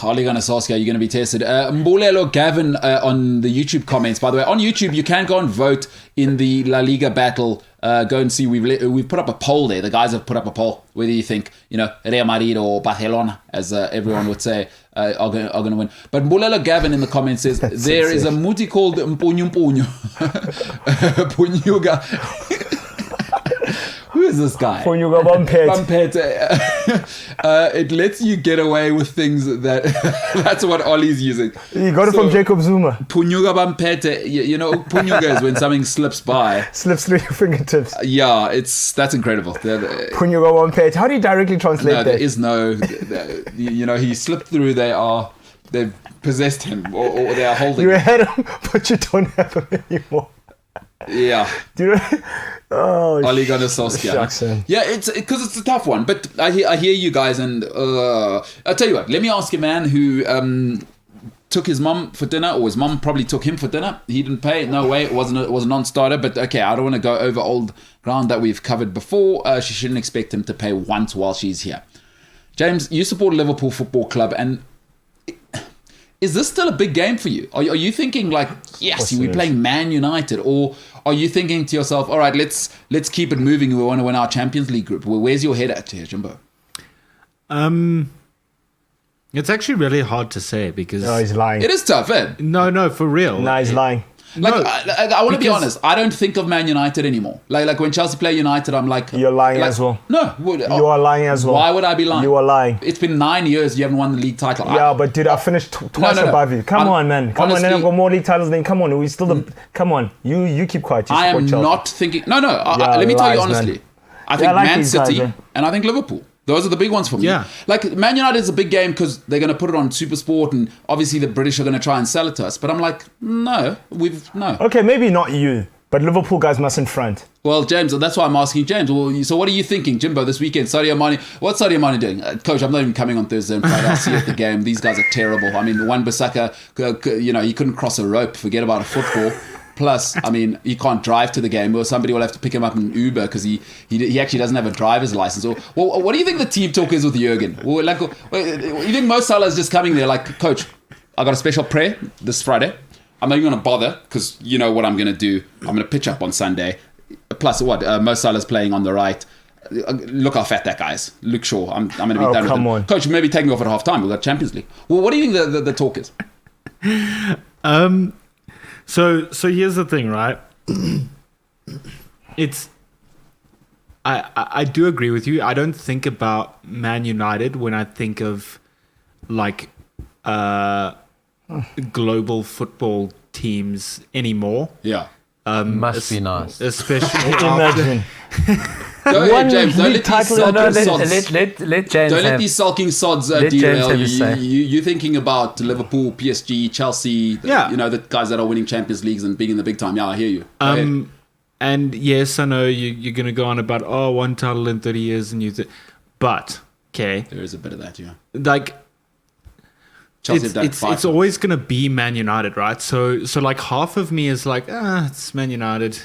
Ole Gunnar Solskjaer, you're going to be tested. Mbulelo Gavin on the YouTube comments, by the way. On YouTube, you can go and vote in the La Liga battle. Go and see. We've put up a poll there. The guys have put up a poll. Whether you think, Real Madrid or Barcelona, as everyone would say, are going to win. But Mbulelo Gavin in the comments says, there is a muti called Mpunyu Mpunyu. Punyuga. Who is this guy? Punyuga Bumpet. It lets you get away with things that's what Ollie's using. You got it from Jacob Zuma. Punyuga Bampete. Punyuga is when something slips by. Slips through your fingertips. Yeah, that's incredible. Punyuga Bumpet. How do you directly translate that? There is no, he slipped through. They've possessed him or they are holding You him. had him, but you don't have him anymore. Yeah. Do you know? Oh, Ole Gunnar Solskjaer. shucks, man. Yeah, it's because it's a tough one. But I hear you guys, and I'll tell you what. Let me ask a man who took his mum for dinner, or his mum probably took him for dinner. He didn't pay. No way. It was a non-starter. But okay, I don't want to go over old ground that we've covered before. She shouldn't expect him to pay once while she's here. James, you support Liverpool Football Club, and is this still a big game for you? Are you thinking like, yes, we're playing Man United, or are you thinking to yourself, all right, let's keep it moving. We want to win our Champions League group. Where's your head at here, Jimbo? It's actually really hard to say because he's lying. It is tough, eh? No, for real. No, he's lying. Like, I want to be honest. I don't think of Man United anymore. Like when Chelsea play United, I'm like... You're lying as well. No. You are lying as well. Why would I be lying? You are lying. It's been 9 years you haven't won the league title. Yeah, but dude, I finished twice above you. Come on, man. Come on, then I've got more league titles than... Come on, we still the... Come on. You keep quiet. You I am Chelsea. not thinking... No. Let me tell you honestly. Man. I think like Man these City guys, and I think Liverpool. Those are the big ones for me. Yeah. Like, Man United is a big game because they're going to put it on SuperSport and obviously the British are going to try and sell it to us. But I'm like, no. Okay, maybe not you, but Liverpool guys mustn't front. Well, James, that's why I'm asking James. Well, so what are you thinking, Jimbo, this weekend? Sadio Mane. What's Sadio Mane doing? Coach, I'm not even coming on Thursday and Friday. I'll see you at the game. These guys are terrible. I mean, Wan-Bissaka, he couldn't cross a rope. Forget about a football. Plus, I mean, he can't drive to the game, or somebody will have to pick him up in Uber because he actually doesn't have a driver's license. Or, well, what do you think the team talk is with Jurgen? Well, like, you think Mo Salah is just coming there like, Coach, I got a special prayer this Friday. I'm not even going to bother because you know what I'm going to do. I'm going to pitch up on Sunday. Plus, Mo Salah's playing on the right. Look how fat that guy is. Luke Shaw. I'm going to be done with him. On. Coach, maybe take me off at half time. We've got Champions League. Well, what do you think the talk is? So here's the thing, right? I do agree with you. I don't think about Man United when I think of like global football teams anymore. Yeah. Must be nice. Especially Imagine. James, don't let these sulking sods. Let James Don't let these sulking sods derail you. You're thinking about Liverpool, PSG, Chelsea. The guys that are winning Champions Leagues and being in the big time. Yeah, I hear you. And yes, I know you're going to go on about one title in 30 years, and but okay, there is a bit of that, yeah. Like Chelsea have done it's always going to be Man United, right? So like half of me is like, it's Man United.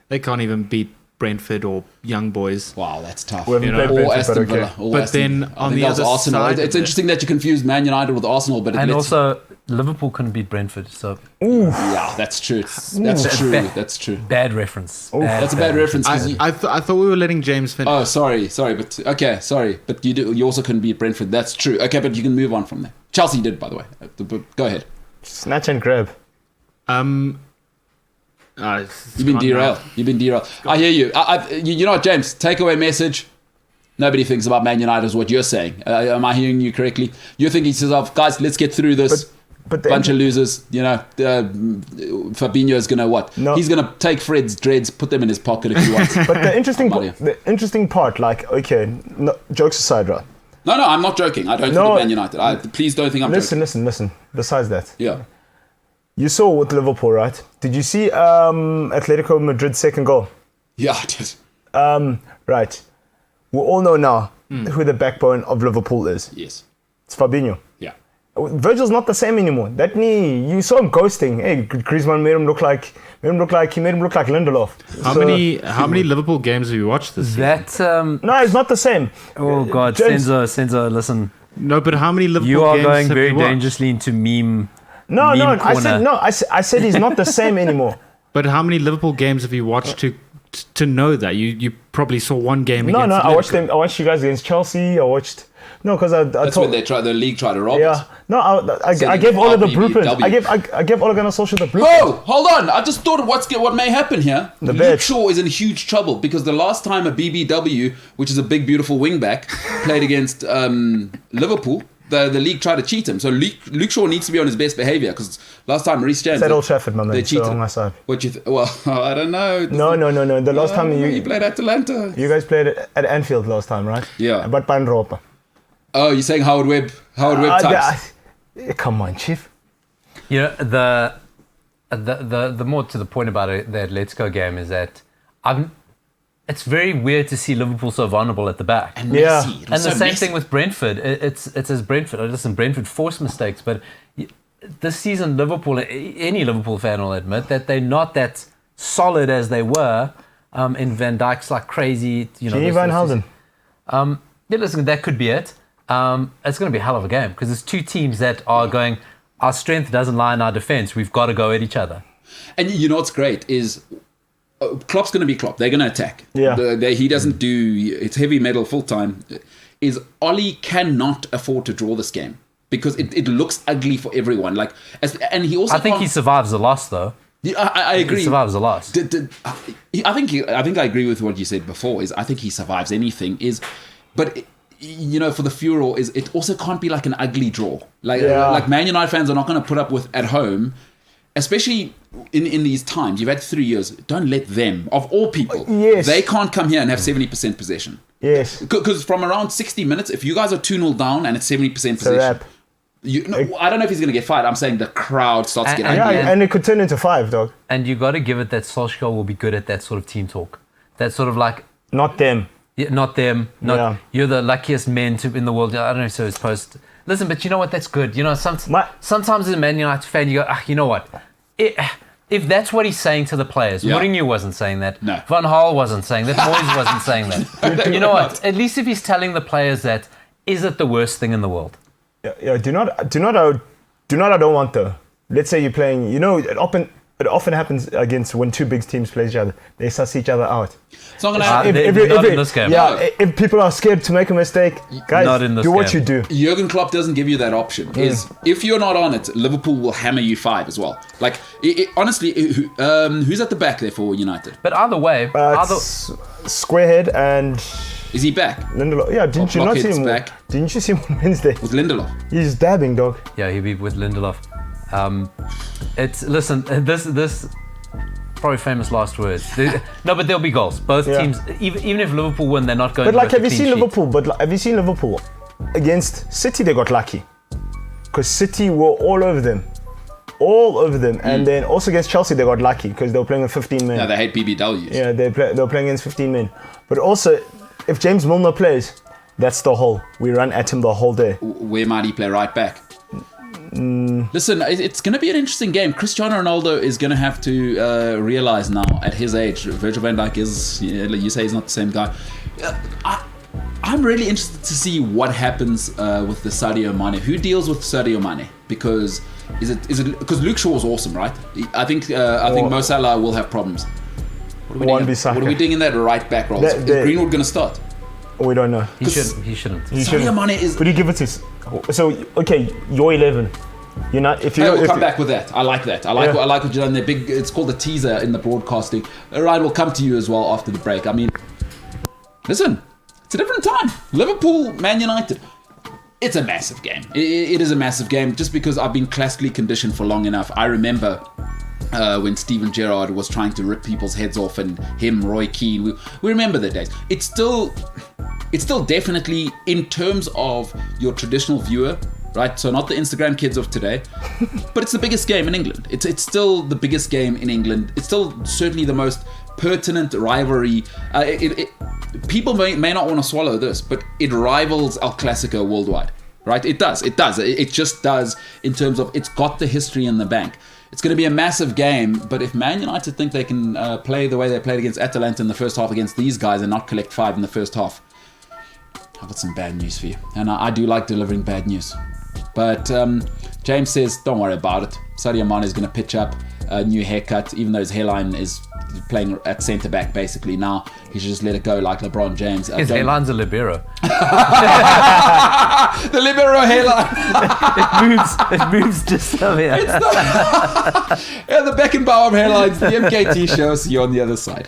They can't even beat Brentford or Young Boys. Wow, that's tough. Or Aston Villa. But then on the other Arsenal. side, It's interesting that you confuse Man United with Arsenal, but also Liverpool couldn't beat Brentford. So yeah, that's true. That's true. Bad reference. That's a bad reference. I thought we were letting James finish. Oh, sorry, but okay, sorry, but you also couldn't beat Brentford. That's true. Okay, but you can move on from there. Chelsea did, by the way. Go ahead. Snatch and grab. You've been derailed. I hear you. You know what, James? Takeaway message. Nobody thinks about Man United is what you're saying. Am I hearing you correctly? You're thinking to yourself, guys, let's get through this. But bunch of losers. You know, Fabinho's going to what? No. He's going to take Fred's dreads, put them in his pocket if he wants. But the interesting part, like, okay, no, jokes aside, right? No, I'm not joking. I don't think Man United. Please don't think I'm joking. Listen. Besides that. Yeah. You saw with Liverpool, right? Did you see Atletico Madrid's second goal? Yeah, I did. Right. We all know now who the backbone of Liverpool is. Yes. It's Fabinho. Yeah. Virgil's not the same anymore. That knee, you saw him ghosting. Hey, Griezmann made him look like Lindelof. How many Liverpool games have you watched this season? No, it's not the same. Oh God, James, Senzo, listen. No, but how many Liverpool games you are have going very you watched? dangerously into meme. No, corner. I said he's not the same anymore. But how many Liverpool games have you watched to know that? You probably saw one game No, against I watched them. I watched you guys against Chelsea. Because That's when the league tried to rob us. Yeah. No, I gave all of the blueprints. I gave Ole Gunnar Solskjaer the blueprints. Oh, hold on. I just thought of what may happen here. Luke Shaw is in huge trouble because the last time a BBW, which is a big, beautiful wingback, played against Liverpool, the league tried to cheat him. So Luke Shaw needs to be on his best behaviour because last time Reece James... It's at Old Trafford, my man. They cheated. So on my side. Well, I don't know. No. The last time you played Atalanta. You guys played at Anfield last time, right? Yeah. But Pan Europa. Oh, you're saying Howard Webb types? Come on, Chief. You know, the more to the point about it, the Atletico game is that it's very weird to see Liverpool so vulnerable at the back. And messy. And the same thing with Brentford. It's as Brentford. Listen, Brentford forced mistakes, but this season, Liverpool, any Liverpool fan will admit that they're not that solid as they were. In Van Dijk's like crazy. Gini Van Helden. Yeah, listen, that could be it. It's going to be a hell of a game because there's two teams that are going, our strength doesn't lie in our defense. We've got to go at each other. And you know what's great is Klopp's going to be Klopp. They're going to attack. Yeah. He doesn't do, it's heavy metal full time. Is Ollie cannot afford to draw this game because it looks ugly for everyone. And he also I think he survives the loss though. Yeah, I agree. He survives the loss. I think I agree with what you said before. I think he survives anything. But for the furor it also can't be like an ugly draw. Like Man United fans are not going to put up with at home, especially in these times. You've had 3 years. Don't let them, of all people, they can't come here and have 70% possession. Yes. Because from around 60 minutes, if you guys are 2-0 down and it's 70% possession, I don't know if he's going to get fired. I'm saying the crowd starts getting angry. And it could turn into 5, dog. And you got to give it that Solskjaer will be good at that sort of team talk. That sort of like... Not them. Yeah, not them. You're the luckiest men in the world. I don't know, so it's supposed to... Listen, but you know what? That's good. Sometimes as a Man United fan, you go, you know what? If that's what he's saying to the players, Mourinho wasn't saying that. No. Van Gaal wasn't saying that. Moyes wasn't saying that. You know what? At least if he's telling the players that, is it the worst thing in the world? Yeah. Do not. I don't want though. Let's say you're playing. It often happens against when two big teams play each other. They suss each other out. It's not going to happen. Not in this game. Yeah, if people are scared to make a mistake, guys, do what you do. Jurgen Klopp doesn't give you that option. If you're not on it, Liverpool will hammer you 5 as well. Like, honestly, who's at the back there for United? But either way... Squarehead and... Is he back? Lindelof. Yeah, didn't you not see him? Back. Didn't you see him on Wednesday? With Lindelof. He's dabbing, dog. Yeah, he'll be with Lindelof. This probably famous last words. No, but there'll be goals. Both teams, even if Liverpool win, they're not going. But have you seen Liverpool? But have you seen Liverpool against City? They got lucky because City were all over them, and then also against Chelsea they got lucky because they were playing with 15 men. Yeah, they hate BBWs. Yeah, they were playing against 15 men. But also, if James Milner plays, that's the whole. We run at him the whole day. Where might he play right back? Listen, it's going to be an interesting game. Cristiano Ronaldo is going to have to realize now at his age, Virgil van Dijk is, you say he's not the same guy. I'm really interested to see what happens with the Sadio Mane. Who deals with Sadio Mane? Because is it because Luke Shaw is awesome, right? I think Mo Salah will have problems. What are we doing in that right back role? Is Greenwood going to start? We don't know. He shouldn't. Sadio Mane is. Would you give it to? So okay, you're 11. You're not. If you we'll come back with that. I like that. I like what you've done there. Big. It's called a teaser in the broadcasting. Ryan will come to you as well after the break. I mean, listen, it's a different time. Liverpool, Man United. It's a massive game. It is a massive game just because I've been classically conditioned for long enough. I remember when Steven Gerrard was trying to rip people's heads off, and him, Roy Keane. We remember the days. It's still definitely in terms of your traditional viewer, right? So not the Instagram kids of today, but it's the biggest game in England. It's still the biggest game in England. It's still certainly the most pertinent rivalry. People may not want to swallow this, but it rivals El Clasico worldwide, right? It does. It just does in terms of it's got the history in the bank. It's going to be a massive game, but if Man United think they can play the way they played against Atalanta in the first half against these guys and not collect 5 in the first half, I've got some bad news for you. And I do like delivering bad news. But James says, don't worry about it. Sadio Mane is going to pitch up a new haircut, even though his hairline is playing at centre back basically now. He should just let it go like LeBron James. His hairline's a libero. The libero hairline. it moves just over here. It's the Beckenbauer of hairlines. The MKT Show. See you on the other side.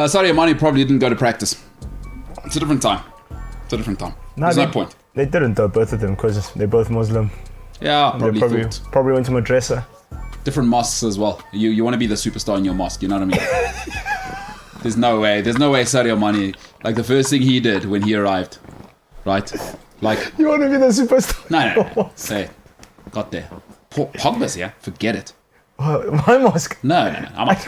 Sadio Mane probably didn't go to practice. It's a different time. There's no point. They didn't though, both of them, because they're both Muslim. Yeah, Probably went to madrasa. Different mosques as well. You want to be the superstar in your mosque, you know what I mean? There's no way Sadio Mane, like the first thing he did when he arrived, right? Like, you want to be the superstar? No. Hey, got there. Pogba's here. Forget it. My mosque. No. I'm not.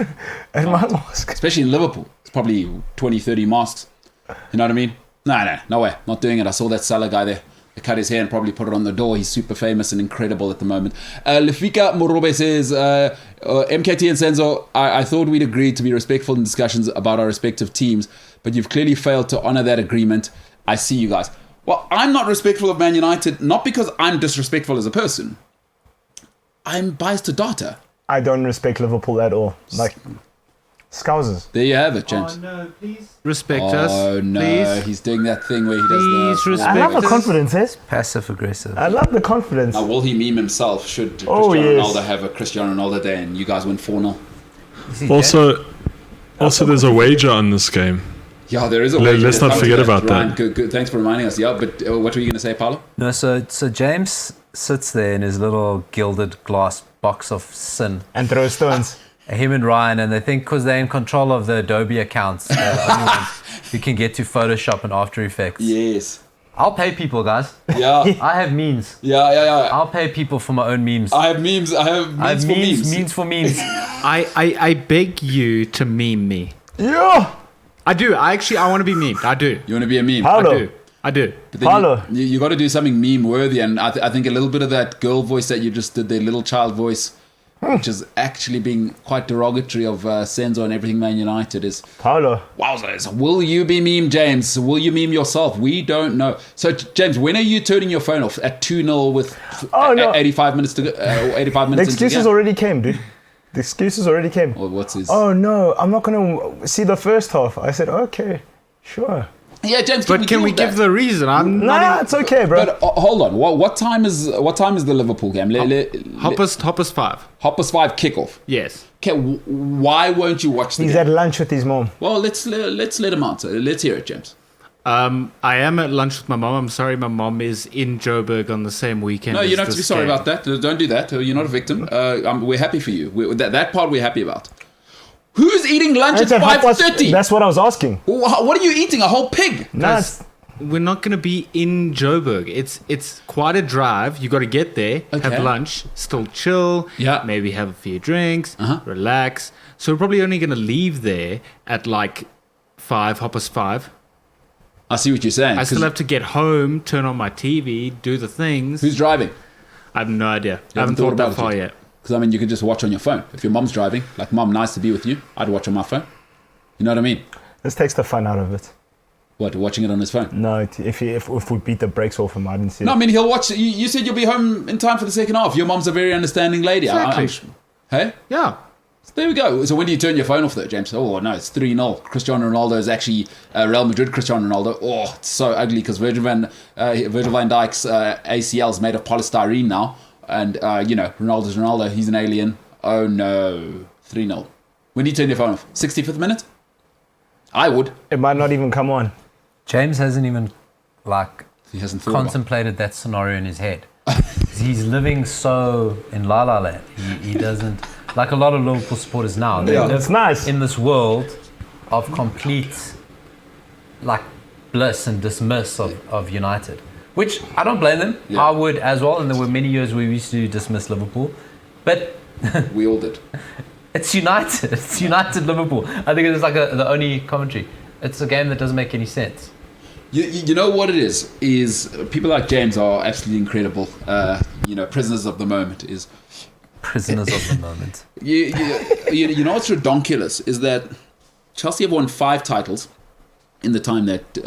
At my mosque. Especially in Liverpool. It's probably 20, 30 mosques. You know what I mean? No way. Not doing it. I saw that Salah guy there. They cut his hair and probably put it on the door. He's super famous and incredible at the moment. Lefika Morobe says, MKT and Senzo, I thought we'd agreed to be respectful in discussions about our respective teams, but you've clearly failed to honour that agreement. I see you guys. Well, I'm not respectful of Man United, not because I'm disrespectful as a person. I'm biased to data. I don't respect Liverpool at all. Like, Scousers. There you have it, James. Oh, no, please. Respect us. Oh, no. Please. He's doing that thing where he does Please I love the confidence, eh? Passive aggressive. I love the confidence. Now, will he meme himself should Cristiano Ronaldo have a Cristiano Ronaldo day and you guys win 4-0? Also, there's a wager on this game. Yeah, there is a wager. Let's not forget about Ryan, that. Good. Thanks for reminding us. Yeah, but what were you going to say, Paolo? No, so James sits there in his little gilded glass box of sin. And throw stones. Him and Ryan, and they think because they're in control of the Adobe accounts, they're the only ones who can get to Photoshop and After Effects. Yes. I'll pay people, guys. Yeah. I have memes. Yeah. I'll pay people for my own memes. I have memes. I have memes for memes. I beg you to meme me. Yeah. I do. I want to be memed. I do. You want to be a meme? Paolo. I do. But then you got to do something meme worthy, and I think a little bit of that girl voice that you just did, their little child voice, which is actually being quite derogatory of Senzo and everything Man United is. Paolo. Wowzers. Will you be meme, James? Will you meme yourself? We don't know. So, James, when are you turning your phone off? At 2-0 with 85 minutes to go? 85 minutes The excuses already came, dude. The excuses already came. Well, what's his? Oh, no. I'm not going to see the first half. I said, okay, sure. Yeah, James. Can we give the reason? It's okay, bro. But hold on. What time is the Liverpool game? Hoppers 5. Hoppers 5 kickoff. Yes. Okay. Why won't you watch the He's game? at lunch with his mom. Well, let's let him answer. Let's hear it, James. I am at lunch with my mom. I'm sorry, my mom is in Joburg on the same weekend. No, you don't as have to be this sorry game. about that. Don't do that. You're not a victim. We're happy for you. That part we're happy about. Who's eating lunch at 5:30? That's what I was asking. What are you eating? A whole pig? We're not going to be in Joburg. It's quite a drive. You got to get there, have lunch, still chill, maybe have a few drinks, relax. So we're probably only going to leave there at like 5, Hoppers 5. I see what you're saying. I still have to get home, turn on my TV, do the things. Who's driving? I have no idea. I haven't thought that far yet. Because, I mean, you could just watch on your phone. If your mom's driving, like, Mom, nice to be with you, I'd watch on my phone. You know what I mean? This takes the fun out of it. What, watching it on his phone? No, if we beat the brakes off him, I didn't see it. No, I mean, he'll watch. You said you'll be home in time for the second half. Your mom's a very understanding lady. Exactly. Hey? Yeah. So there we go. So when do you turn your phone off, though, James? Oh, no, it's 3-0. Cristiano Ronaldo is actually Real Madrid Cristiano Ronaldo. Oh, it's so ugly because Virgil van Dijk's ACL is made of polystyrene now. And, Ronaldo's Ronaldo. He's an alien. Oh, no. 3-0. When do you turn your phone off? 65th minute? I would. It might not even come on. James hasn't even, he hasn't thought contemplated that scenario in his head. He's living so in La La Land. He doesn't, like a lot of Liverpool supporters now, they live it's nice. in this world of complete, bliss and dismiss of United. Which I don't blame them. Yeah. I would as well, and there were many years where we used to dismiss Liverpool. But we all did. It's United. It's United Liverpool. I think it's the only commentary. It's a game that doesn't make any sense. You know what it is people like James are absolutely incredible. Prisoners of the moment is... Prisoners of the moment. You know what's redonkulous is that Chelsea have won 5 titles in the time that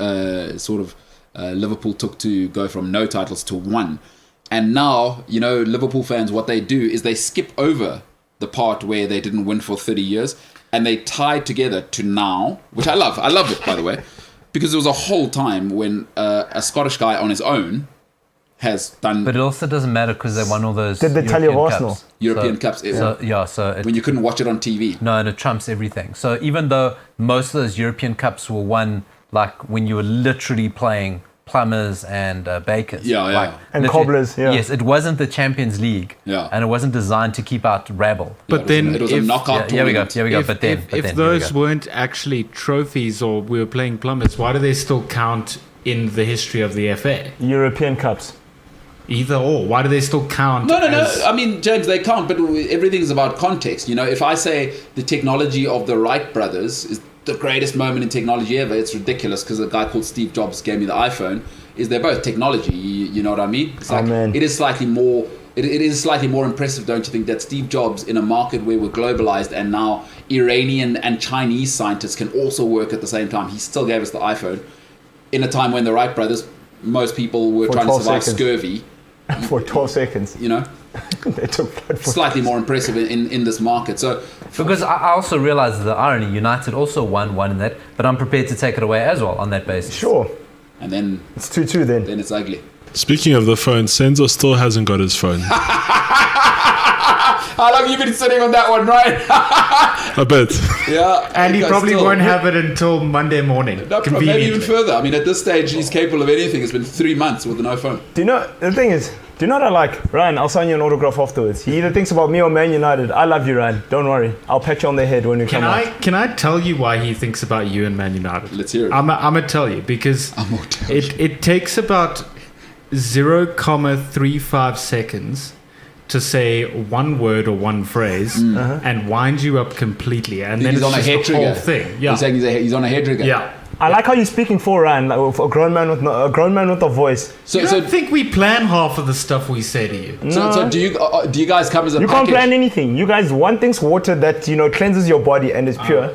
Liverpool took to go from no titles to 1. And now, Liverpool fans, what they do is they skip over the part where they didn't win for 30 years and they tie together to now, which I love. I love it, by the way, because there was a whole time when a Scottish guy on his own has done... But it also doesn't matter because they won all those Did they tell you of Arsenal? European Cups. When you couldn't watch it on TV. No, and it trumps everything. So even though most of those European Cups were won when you were literally playing plumbers and bakers. And cobblers, Yes, it wasn't the Champions League. Yeah. And it wasn't designed to keep out rabble. But then... It was a knockout tournament. Here we go. If those weren't actually trophies or we were playing plumbers, why do they still count in the history of the FA? European Cups. Either or. Why do they still count? No. I mean, James, they count, but everything's about context. You know, if I say the technology of the Wright brothers is the greatest moment in technology ever, it's ridiculous because a guy called Steve Jobs gave me the iPhone. They're both technology. You know what I mean? It's like it is slightly more. It is slightly more impressive, don't you think, that Steve Jobs, in a market where we're globalized and now Iranian and Chinese scientists can also work at the same time, he still gave us the iPhone in a time when the Wright brothers, most people were trying to survive scurvy. For 12 seconds. You know? They took slightly more impressive in this market. So, because I also realize the irony, United also won one in that, but I'm prepared to take it away as well on that basis. Sure. And then it's 2-2 then. Then it's ugly. Speaking of the phone, Senzo still hasn't got his phone. How long have you been sitting on that one, right? A bit. Yeah. And he probably won't have it until Monday morning. No, maybe even further. I mean, at this stage, he's capable of anything. It's been 3 months with no phone. Do you know, the thing is, do you know what I like? Ryan, I'll sign you an autograph afterwards. He either thinks about me or Man United. I love you, Ryan. Don't worry. I'll pat you on the head when you come out. Can I tell you why he thinks about you and Man United? Let's hear it. I'm going to tell you because it takes about 0.35 seconds to say one word or one phrase and wind you up completely, and then he's it's on a hair the trigger. whole thing. Yeah, you're saying he's on a hair trigger. Yeah, I like how you're speaking for Ryan, like a grown man with a voice. So you don't think we plan half of the stuff we say to you? So do you guys come as a You package? can't plan anything. You guys, one thing's water that cleanses your body and is pure.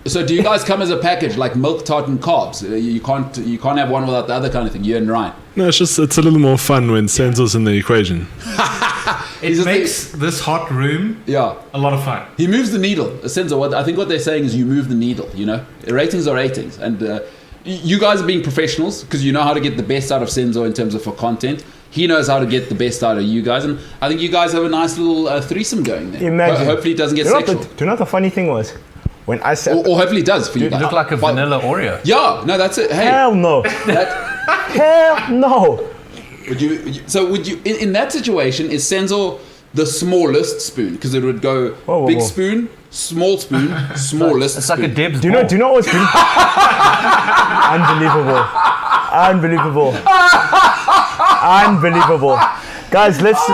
So do you guys come as a package, like milk, tart, and carbs? You can't have one without the other kind of thing. You and Ryan. No, it's a little more fun when Senzo's in the equation. It makes this hot room a lot of fun. He moves the needle. Senzo, I think what they're saying is you move the needle. You know, ratings are ratings, and you guys are being professionals because you know how to get the best out of Senzo in terms of for content. He knows how to get the best out of you guys, and I think you guys have a nice little threesome going there. Imagine. Hopefully it doesn't get sexual. Do you know what the funny thing was? When I said, or hopefully it does for you guys. You look like a vanilla Oreo. Yeah, no, that's it. Hey, hell no. Hell no. Would you in that situation, is Senzo the smallest spoon? Because it would go big spoon, small spoon, smallest It's spoon. like a Deb's Do you know what's been unbelievable. Guys, let's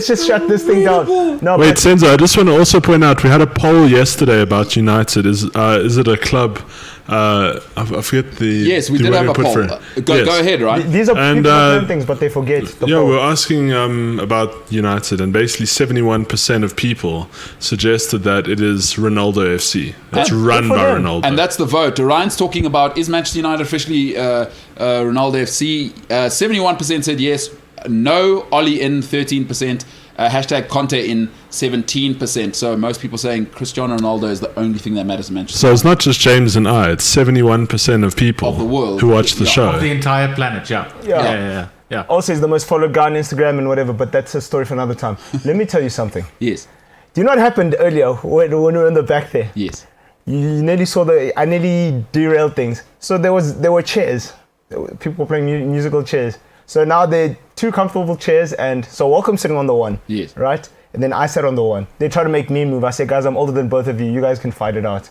just shut this thing down. No, wait, Senzo, I just want to also point out we had a poll yesterday about United. Is it a club? I forget the. Yes, we did have a poll. Go ahead, right? These are people that learn things, but they forget. We're asking about United, and basically 71% of people suggested that it is Ronaldo FC. It's run by Ronaldo, and that's the vote. Ryan's talking about, is Manchester United officially Ronaldo FC? 71% said yes. No, Ollie in 13%. Hashtag Conte in 17%. So most people saying Cristiano Ronaldo is the only thing that matters to Manchester. So it's not just James and I. It's 71% of people of the world who watch the show. Of the entire planet, yeah. Also, he's the most followed guy on Instagram and whatever, but that's a story for another time. Let me tell you something. Yes. Do you know what happened earlier when we were in the back there? Yes. You nearly saw I nearly derailed things. So there were chairs. People were playing musical chairs. So now they're two comfortable chairs, and so welcome sitting on the one. Yes. Right? And then I sat on the one. They tried to make me move. I said, guys, I'm older than both of you. You guys can fight it out.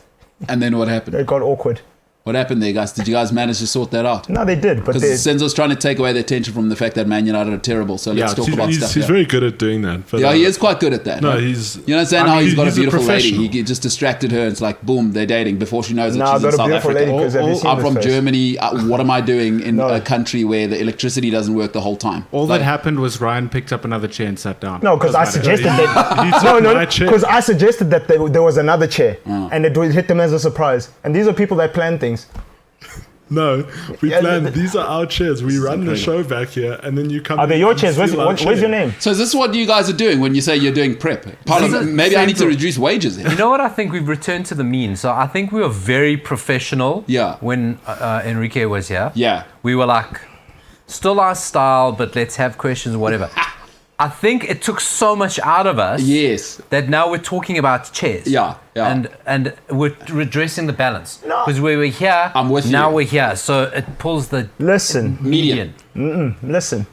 And then what happened? It got awkward. What happened there, guys? Did you guys manage to sort that out? No, they did. But because Senzo's trying to take away the attention from the fact that Man United are terrible. So let's talk about stuff. He's very good at doing that. But he is quite good at that. No, right? he's. You know what I'm saying? He's got a beautiful lady. He just distracted her. And it's like, boom, they're dating before she knows that she's in South Africa. I'm from Germany. What am I doing in a country where the electricity doesn't work the whole time? All that happened was Ryan picked up another chair and sat down. No, because I suggested that. Because I suggested that there was another chair, and it hit them as a surprise. And these are people that plan things. No, we planned. These are our chairs. We run the show back here, and then you come. Are they your chairs? Where's your name? So is this what you guys are doing when you say you're doing prep? Maybe I need to reduce wages here. You know what? I think we've returned to the mean. So I think we were very professional. Yeah. When Enrique was here. Yeah. We were like, still our style, but let's have questions, whatever. I think it took so much out of us. Yes. That now we're talking about chairs. Yeah. And we're redressing the balance. Because we were here. I'm with you. Now we're here. So it pulls the median. Listen.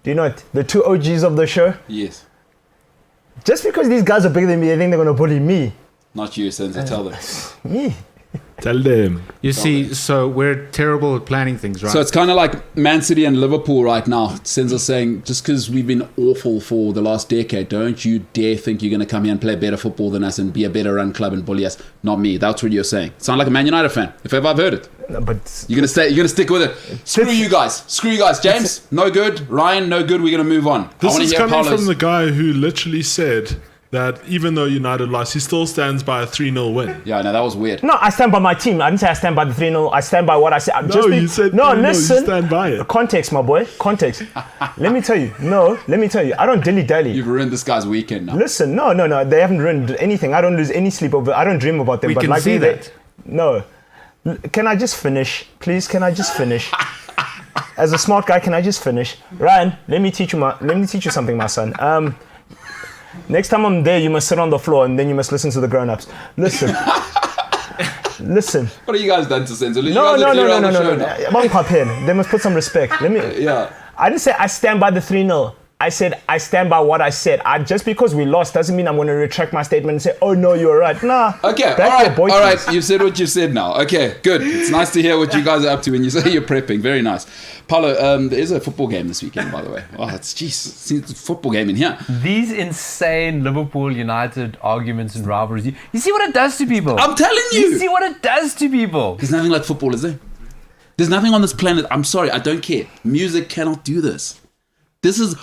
Do you know what? The two OGs of the show? Yes. Just because these guys are bigger than me, I think they're going to bully me. Not you, Senzo. Tell them. Me. Tell them. You see, so we're terrible at planning things, right? So it's kind of like Man City and Liverpool right now. It sends us saying, just because we've been awful for the last decade, don't you dare think you're going to come here and play better football than us and be a better run club and bully us. Not me. That's what you're saying. Sound like a Man United fan, if ever I've heard it. No, but You're gonna stick with it. Screw you guys. James, no good. Ryan, no good. We're gonna move on. This is coming from the guy who literally said that even though United lost, he still stands by a 3-0 win. Yeah, no, that was weird. no, I stand by my team. I didn't say I stand by the 3-0. I stand by what I said. You said no. 3-0, Listen, you stand by it. Context, my boy. Context. Let me tell you. I don't dilly-dally. You've ruined this guy's weekend now. Listen, no. They haven't ruined anything. I don't lose any sleep over. I don't dream about them. We but can like see they, that. No. Can I just finish? Please, can I just finish? As a smart guy, can I just finish? Ryan, let me teach you something, my son. Next time I'm there, you must sit on the floor and then you must listen to the grown-ups. Listen. What have you guys done to Senzo? No. They must put some respect. Yeah. I didn't say I stand by the 3-0. I said I stand by what I said. Just because we lost doesn't mean I'm going to retract my statement and say, oh no, you're right. Nah. Okay, all right. You've said what you said now. Okay, good. It's nice to hear what you guys are up to when you say you're prepping. Very nice. Paulo, there is a football game this weekend, by the way. Oh, it's a football game in here. These insane Liverpool United arguments and rivalries. You see what it does to people. I'm telling you. You see what it does to people. There's nothing like football, is there? There's nothing on this planet. I'm sorry, I don't care. Music cannot do this.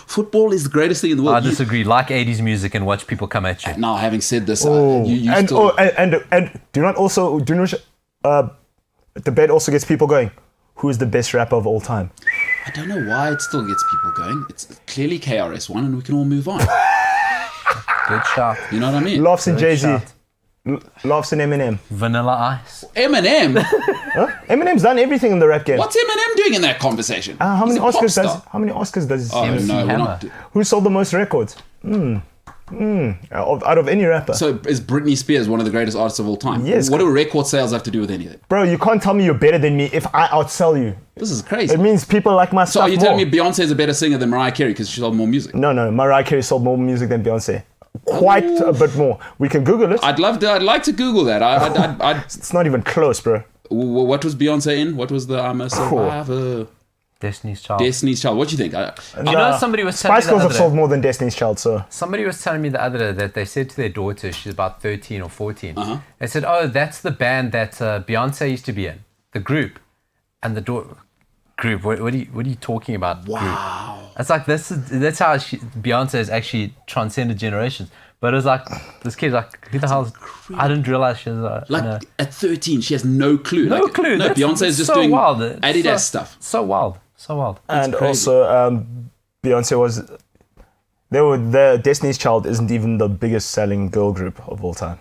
Football is the greatest thing in the world. I disagree. Like 80s music and watch people come at you. Now, having said this, and do not debate also gets people going. Who is the best rapper of all time? I don't know why it still gets people going. It's clearly KRS-One and we can all move on. Good shot. You know what I mean? Laughs in Jay-Z. Laughs in Eminem. Vanilla Ice. Eminem? Huh? Eminem's done everything in the rap game. What's Eminem doing in that conversation? How many Oscars does Oh no, we're not. Who sold the most records? Out of any rapper. So is Britney Spears one of the greatest artists of all time? Yes. What do record sales have to do with anything? Bro, you can't tell me you're better than me if I outsell you. This is crazy. It means people like my So stuff are you more. telling me Beyonce is a better singer than Mariah Carey because she sold more music? No. Mariah Carey sold more music than Beyonce. Quite a bit more. We can Google it. I'd like to Google that. It's not even close, bro. What was Beyonce in? What was the I'm a Survivor? Destiny's Child. Destiny's Child. What do you think? Somebody was telling me Spice Girls the have other sold day. more than Destiny's Child, so. Somebody was telling me the other day that they said to their daughter, she's about 13 or 14, they said, oh, that's the band that Beyonce used to be in, the group. And the daughter, group, what are you talking about? Wow. Group? It's like, that's how Beyonce has actually transcended generations. But it was like, this kid's like, who the hell is, I didn't realize she was at 13, she has no clue. No clue. No, Beyonce is just so doing wild. Adidas stuff. So wild. And also, Beyonce was. The Destiny's Child isn't even the biggest selling girl group of all time.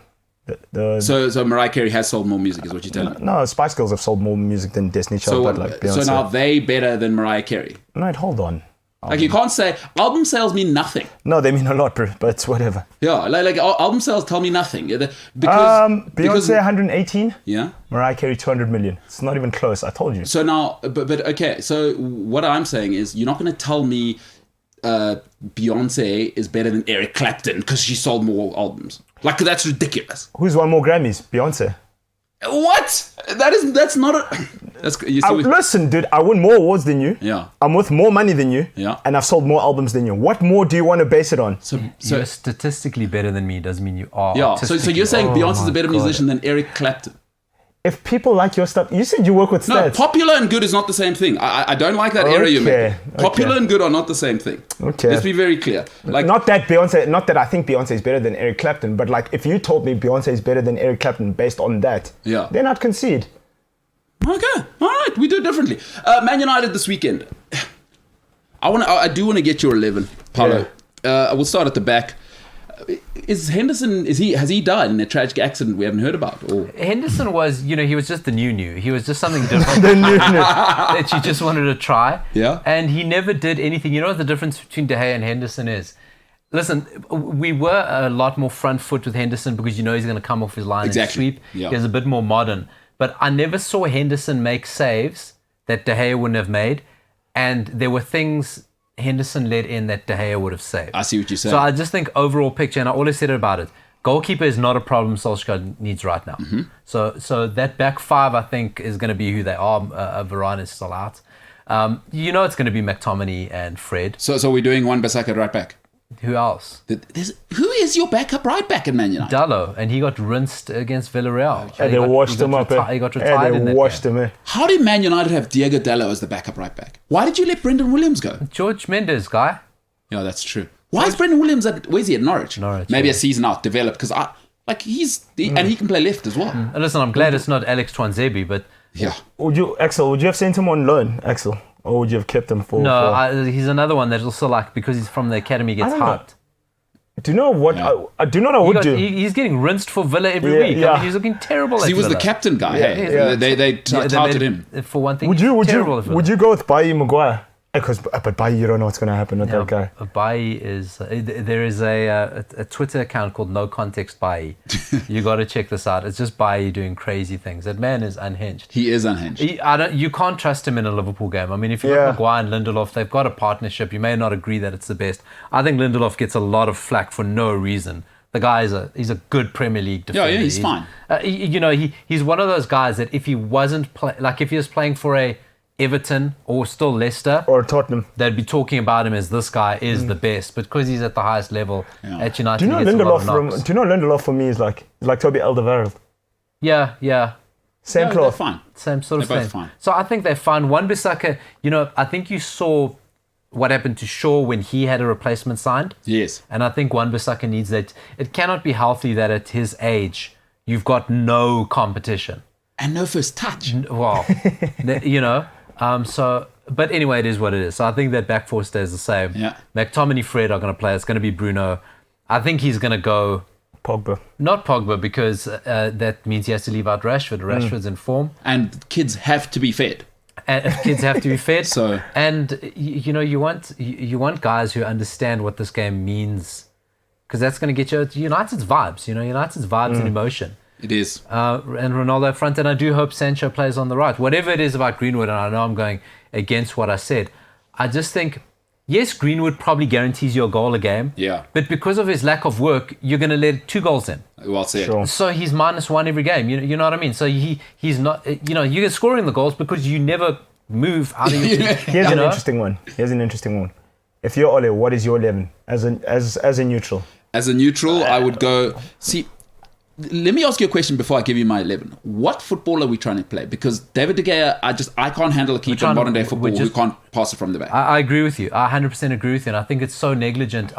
So Mariah Carey has sold more music, is what you're telling me? No, Spice Girls have sold more music than Destiny's Child, but like Beyonce. So now they better than Mariah Carey? No, hold on. Like you can't say album sales mean nothing. No, they mean a lot, bro, but whatever. Yeah, like album sales tell me nothing. Because Beyonce 118. Yeah. Mariah Carey 200 million. It's not even close. I told you. So now, but okay. So what I'm saying is, you're not going to tell me Beyonce is better than Eric Clapton because she sold more albums. Like that's ridiculous. Who's won more Grammys? Beyonce. What? That's not a. Listen, dude, I win more awards than you. Yeah. I'm worth more money than you. Yeah. And I've sold more albums than you. What more do you want to base it on? So you're statistically better than me doesn't mean you are. Yeah. So you're saying Beyonce's a better musician than Eric Clapton? If people like your stuff, you said you work with stats. No, popular and good is not the same thing. I don't like that area you're making. Popular and good are not the same thing. Okay. Let's be very clear. Like, not that I think Beyonce is better than Eric Clapton, but like if you told me Beyonce is better than Eric Clapton based on that, then I'd concede. Okay, all right, we do it differently. Man United this weekend. I do want to get your 11, Paulo. Yeah. We'll start at the back. Is Henderson? Has he died in a tragic accident we haven't heard about? Or? Henderson was, he was just the new. He was just something different that you just wanted to try. Yeah. And he never did anything. You know what the difference between De Gea and Henderson is? Listen, we were a lot more front foot with Henderson because he's going to come off his line and sweep. Yeah. He's a bit more modern. But I never saw Henderson make saves that De Gea wouldn't have made. And there were things Henderson led in that De Gea would have saved. I see what you're saying. So I just think overall picture, and I always said about it, Goalkeeper is not a problem Solskjaer needs right now. So that back five, I think, is going to be who they are. Varane is still out. It's going to be McTominay and Fred. So we're doing Wan-Bissaka right back. Who else? Who is your backup right back in Man United? Dallo, and he got rinsed against Villarreal. And they washed him up. He got retired in that game. How did Man United have Diego Dallo as the backup right back? Why did you let Brendan Williams go? George Mendes, guy. Yeah, that's true. Why is Brendan Williams where's he at Norwich? Maybe a season out, developed, because and he can play left as well. And listen, I'm glad it's not Alex Twanzebe, but yeah. Would you have sent him on loan, Axel? Or would you have kept him for... No, he's another one that's also because he's from the academy, gets hyped. Do you know what? I do not know what to do. He's getting rinsed for Villa every week. Yeah. I mean, he's looking terrible. He was the captain guy. They touted him. For one thing, would you go with Bailly Maguire? But Bailly, you don't know what's going to happen with that guy. Bailly is... there is a Twitter account called No Context Bailly. You got to check this out. It's just Bailly doing crazy things. That man is unhinged. He is unhinged. You can't trust him in a Liverpool game. I mean, if you've got Maguire and Lindelof, they've got a partnership. You may not agree that it's the best. I think Lindelof gets a lot of flack for no reason. The guy he's a good Premier League defender. Yeah, he's fine. He's one of those guys that if he wasn't if he was playing for a Everton or still Leicester or Tottenham, they'd be talking about him as this guy is the best. But because he's at the highest level at United, do you know Lindelof for me is like Toby Alderweireld? Yeah. Same cloth. Fine. Same sort of they're thing. Both fine. So I think they're fine. Wan-Bissaka, I think you saw what happened to Shaw when he had a replacement signed. Yes. And I think Wan-Bissaka needs that. It cannot be healthy that at his age you've got no competition and no first touch. Well, but anyway, it is what it is. So I think that back four stays the same. Yeah. McTominay, Fred are going to play. It's going to be Bruno. I think he's going to go Pogba. Not Pogba, because that means he has to leave out Rashford. Rashford's in form. And kids have to be fed. Kids have to be fed. So, and you want guys who understand what this game means, because that's going to get you United's vibes. United's vibes and emotion. It is. And Ronaldo up front, and I do hope Sancho plays on the right. Whatever it is about Greenwood, and I know I'm going against what I said, I just think, yes, Greenwood probably guarantees you a goal a game. Yeah. But because of his lack of work, you're going to let 2 goals in. Well said. Sure. So he's -1 every game. You know what I mean? So he's not. You're scoring the goals because you never move out of your team. Here's an interesting one. If you're Ole, what is your 11 as a neutral? As a neutral, I would go. See, let me ask you a question before I give you my 11. What football are we trying to play? Because David De Gea, I can't handle a keeper in modern day football who can't pass it from the back. I agree with you. I 100% agree with you. And I think it's so negligent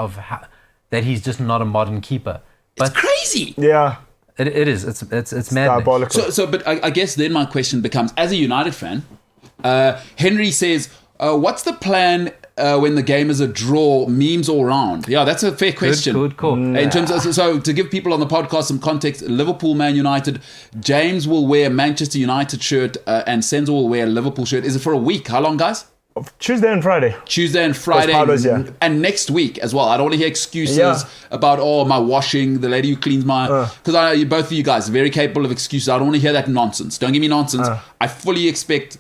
that he's just not a modern keeper. But it's crazy. Yeah. It is. It's madness. But I guess then my question becomes, as a United fan, Henry says, what's the plan when the game is a draw, memes all round? Yeah, that's a fair question. Good call. In terms of, so to give people on the podcast some context, Liverpool, Man United, James will wear a Manchester United shirt and Senzo will wear a Liverpool shirt. Is it for a week? How long, guys? Tuesday and Friday. And next week as well. I don't want to hear excuses about my washing, the lady who cleans my... Because both of you guys are very capable of excuses. I don't want to hear that nonsense. Don't give me nonsense. I fully expect...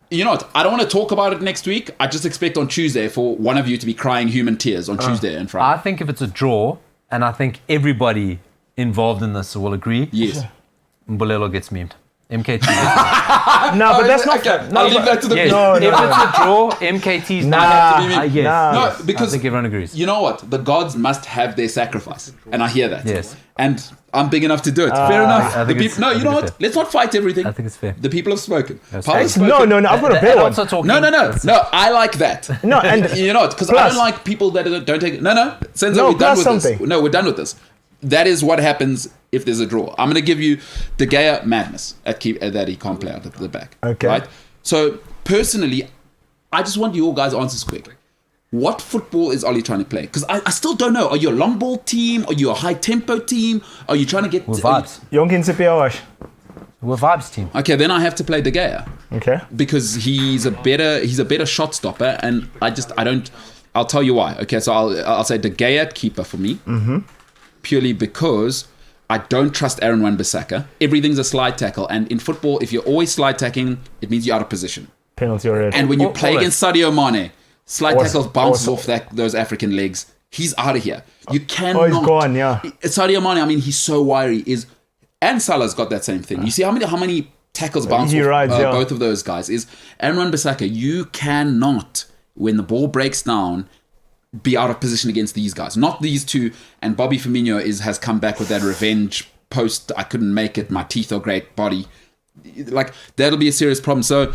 You know what? I don't want to talk about it next week. I just expect on Tuesday for one of you to be crying human tears on Tuesday and Friday. I think if it's a draw, and I think everybody involved in this will agree. Yes. Mbulelo gets memed. MKT. But that's not. Okay, I'll leave that to the. Yes. If it's a draw, MKT's not have to be memed. Yes. No, because I think everyone agrees. You know what? The gods must have their sacrifice, and I hear that. Yes. And I'm big enough to do it. Fair enough. You know what? Fair. Let's not fight everything. I think it's fair. The people have spoken. No. I've got a better one. No. I like that. No, and you know what? Because I don't like people that don't take it. No. Senzo, we're done with this. No, we're done with this. That is what happens if there's a draw. I'm going to give you De Gea madness that he can't play out at the back. Okay. Right? So, personally, I just want your guys' answers quick. What football is Ollie trying to play? Because I still don't know. Are you a long ball team? Are you a high tempo team? Are you trying to get... We're vibes. We're vibes team. Okay, then I have to play De Gea. Okay. Because he's a better shot stopper, and I'll tell you why. Okay, so I'll say De Gea keeper for me. Mm-hmm. Purely because I don't trust Aaron Wan-Bissaka. Everything's a slide tackle. And in football, if you're always slide tackling, it means you're out of position. Penalty already. And when you play against Sadio Mane, slide tackles bounces off those African legs. He's out of here. You cannot. Oh, he's gone, yeah. Sadio Mane, I mean, he's so wiry. And Salah's got that same thing. You see how many tackles bounce off both of those guys? Is Aaron Wan-Bissaka, you cannot, when the ball breaks down, be out of position against these guys. Not these two. And Bobby Firmino has come back with that revenge post. I couldn't make it. My teeth are great. Body. Like, that'll be a serious problem. So...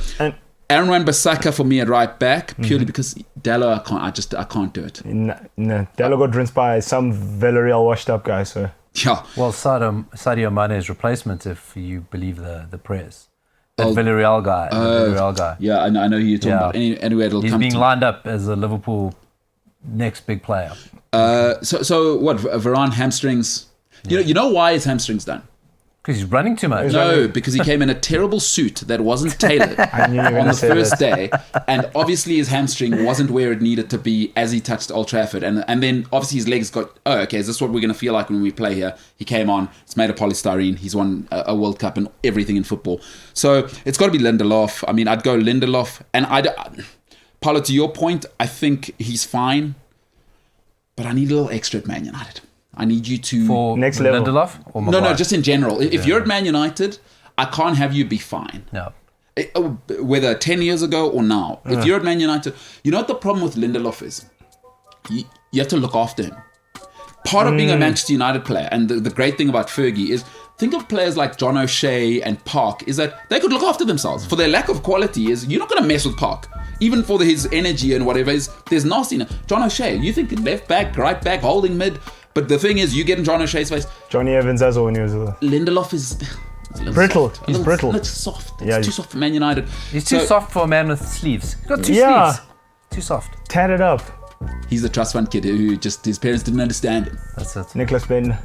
Aaron Wan-Bissaka for me at right back, purely because Dallo, I can't do it. No. Dallo got rinsed by some Villarreal washed up guy, so... Yeah. Well, Sadio Mane's replacement, if you believe the press. That Villarreal guy. Yeah, I know who you're talking about. Anyway, He's being lined up as a Liverpool next big player. So what, Varane hamstrings... Yeah. You know why his hamstrings done? Because he's running too much. No, because he came in a terrible suit that wasn't tailored on the first day. And obviously his hamstring wasn't where it needed to be as he touched Old Trafford. And then obviously his legs got, is this what we're going to feel like when we play here? He came on, it's made of polystyrene. He's won a World Cup and everything in football. So it's got to be Lindelof. I mean, I'd go Lindelof. And Paulo, to your point, I think he's fine. But I need a little extra at Man United. I need you to... For next level. Lindelof or Maguire? No, just in general. If you're at Man United, I can't have you be fine. No. Whether 10 years ago or now. If you're at Man United, you know what the problem with Lindelof is? You have to look after him. Part of being a Manchester United player, and the great thing about Fergie is, think of players like John O'Shea and Park, is that they could look after themselves. For their lack of quality is, you're not going to mess with Park. Even for his energy and whatever, there's nastiness. John O'Shea, you think left back, right back, holding mid... But the thing is, you get in John O'Shea's face. Johnny Evans as well when he was Lindelof is brittle. Soft. He's brittle. It's soft. It's too soft for Man United. He's too soft for a man with sleeves. He's got two sleeves. Too soft. Tatted up. He's the trust fund kid who just his parents didn't understand him. That's it. Nicholas Bentner.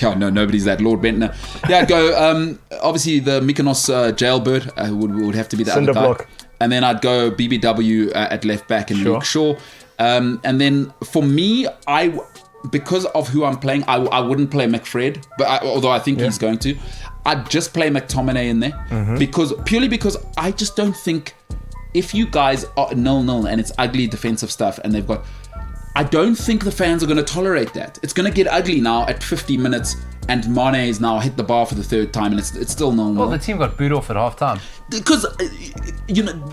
Yeah, no, nobody's that. Lord Bentner. Yeah, I'd go. Obviously, the Mykonos jailbird would have to be the Cinder other guy. block. And then I'd go BBW at left back and Luke Shaw. And then for me, because of who I'm playing, I wouldn't play McFred, but although I think he's going to, I'd just play McTominay in there because I just don't think if you guys are 0-0 and it's ugly defensive stuff and they've got, I don't think the fans are going to tolerate that. It's going to get ugly now at 50 minutes and Mane is now hit the bar for the third time and it's still 0-0. Well, the team got booed off at half time. Because,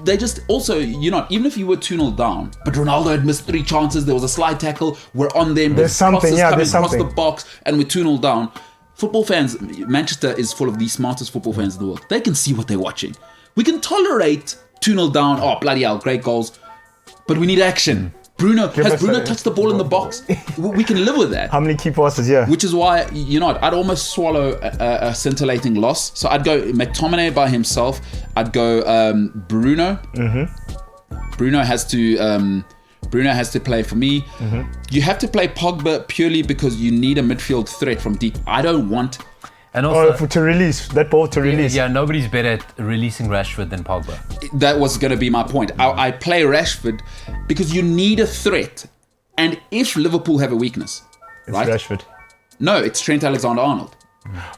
they just also, even if you were 2-0 down, but Ronaldo had missed 3 chances, there was a slide tackle, we're on them, there's something, coming across the box, and we're 2-0 down. Football fans, Manchester is full of the smartest football fans in the world. They can see what they're watching. We can tolerate 2-0 down, bloody hell, great goals, but we need action. Has Bruno touched the ball in the box? We can live with that. How many key passes, Which is why, I'd almost swallow a scintillating loss. So I'd go McTominay by himself. I'd go Bruno. Bruno has to play for me. You have to play Pogba purely because you need a midfield threat from deep. I don't want... And also, to release that ball to release. Yeah, nobody's better at releasing Rashford than Pogba. That was going to be my point. I play Rashford because you need a threat. And if Liverpool have a weakness, it's Rashford. No, it's Trent Alexander-Arnold.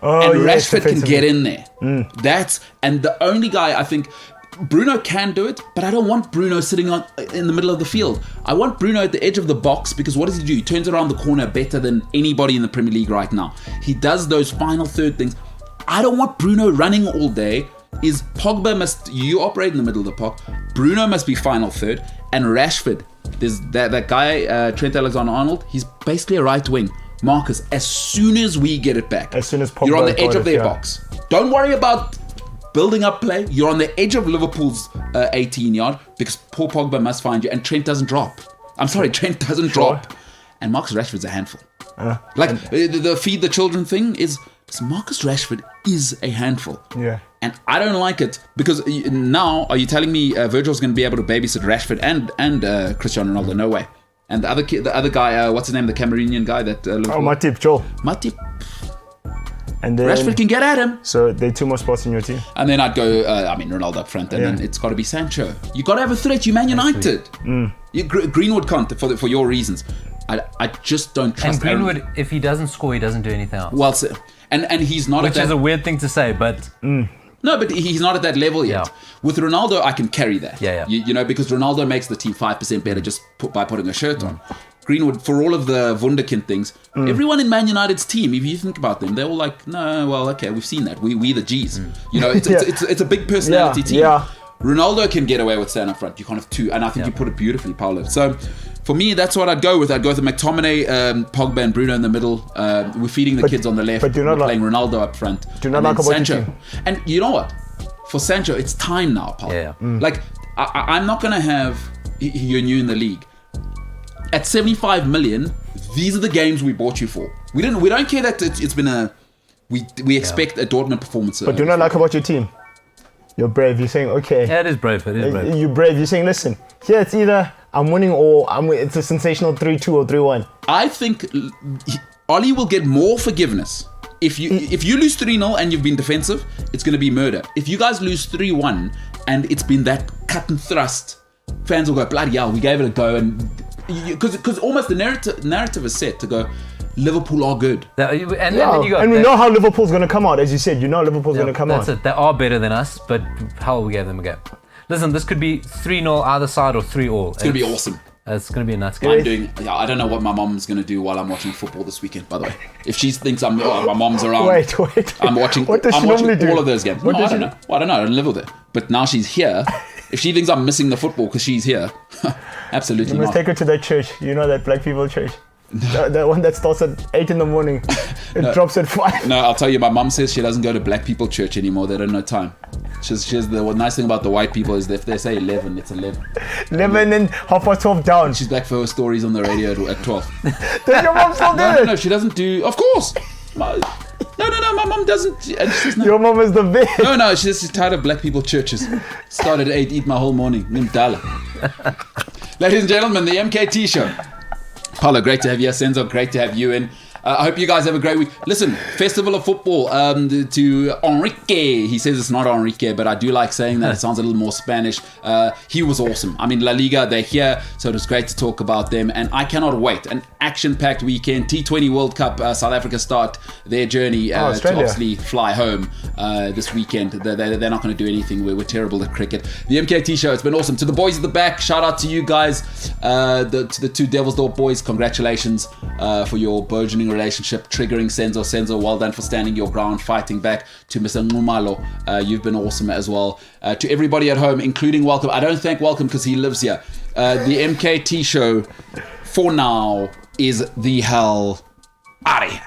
Oh, and Rashford can get in there. And the only guy I think Bruno can do it, but I don't want Bruno sitting in the middle of the field. I want Bruno at the edge of the box because what does he do? He turns around the corner better than anybody in the Premier League right now. He does those final third things. I don't want Bruno running all day. You operate in the middle of the park. Bruno must be final third. And Rashford, there's that guy, Trent Alexander-Arnold, he's basically a right wing. Marcus, as soon as we get it back, as soon as Pogba you're on the edge of their box. Don't worry about building up play. You're on the edge of Liverpool's 18-yard because poor Pogba must find you and Trent doesn't drop. Trent doesn't drop. And Marcus Rashford's a handful. The feed the children thing is Marcus Rashford is a handful. Yeah. And I don't like it because now are you telling me Virgil's going to be able to babysit Rashford and Cristiano Ronaldo? No way. And the other guy, what's his name? The Cameroonian guy that... Matip, Joel. Matip. And then, Rashford can get at him. So there are 2 more spots in your team. And then I'd go, Ronaldo up front, and then it's got to be Sancho. You got to have a threat. You Man United. Greenwood can't for your reasons. I just don't trust. And Greenwood, if he doesn't score, he doesn't do anything else. Well, and he's not. Which is a weird thing to say, but. No, but he's not at that level yet. Yeah. With Ronaldo, I can carry that. Yeah. Because Ronaldo makes the team 5% better just by putting a shirt on. Greenwood, for all of the Wunderkind things, everyone in Man United's team, if you think about them, they're all like, no, well, okay, we've seen that. We the G's. You know, it's a big personality team. Yeah. Ronaldo can get away with staying up front. You can't have two. And I think you put it beautifully, Paolo. So for me, that's what I'd go with. I'd go with McTominay, Pogba and Bruno in the middle. We're feeding the kids on the left. But we're playing Ronaldo up front. Do not like about Sancho. And you know what? For Sancho, it's time now, Paolo. Like, I'm not going to have... You're new in the league. At 75 million, these are the games we bought you for. We don't care that it's been a... We expect a Dortmund performance. But do not like about your team. You're brave. You're saying, okay. Yeah, it is brave. You're brave. You're saying, listen, here it's either I'm winning or it's a sensational 3-2 or 3-1. I think Ollie will get more forgiveness. If you lose 3-0 and you've been defensive, it's going to be murder. If you guys lose 3-1 and it's been that cut and thrust, fans will go, bloody hell, we gave it a go. And because almost the narrative is set to go, Liverpool are good. And we know how Liverpool's going to come out. As you said, you know Liverpool's going to come out. That's it. They are better than us, but hell, we gave them a go. Listen, this could be 3-0 either side or 3-all. It's going to be awesome. It's going to be a nuts game. I don't know what my mom's going to do while I'm watching football this weekend, by the way. If she thinks my mom's around, wait. I'm watching What does she normally do? All of those games. I don't know. Well, I don't know. I don't live with her. But now she's here. If she thinks I'm missing the football because she's here, absolutely not. You must take her to that church. You know that black people church? The one that starts at 8 in the morning. It drops at 5. No, I'll tell you, my mom says she doesn't go to black people church anymore. They don't know time. She's the nice thing about the white people is that if they say 11, it's 11. 11 and 12 down. She's back for her stories on the radio at 12. Does your mom still do it? No, she doesn't do... Of course! No, my mom doesn't... Your mom is the best. No, she's tired of black people churches. Started at 8, eat my whole morning. Nimdala. Ladies and gentlemen, the MKT Show. Paulo, great to have you. Senzo, great to have you in. I hope you guys have a great week. Listen, Festival of Football to Enrique. He says it's not Enrique, but I do like saying that. It sounds a little more Spanish. He was awesome. I mean, La Liga, they're here, so it was great to talk about them. And I cannot wait. An action-packed weekend. T20 World Cup. South Africa start their journey to obviously fly home this weekend. They're not going to do anything. We're terrible at cricket. The MKT Show, it's been awesome. To the boys at the back, shout out to you guys. To the two Devil's Door boys, congratulations for your burgeoning relationship, triggering Senzo, well done for standing your ground, fighting back. To Mr. Ngumalo, you've been awesome as well. To everybody at home, including Welcome. I don't thank Welcome because he lives here. The MKT Show, for now, is the hell out of here.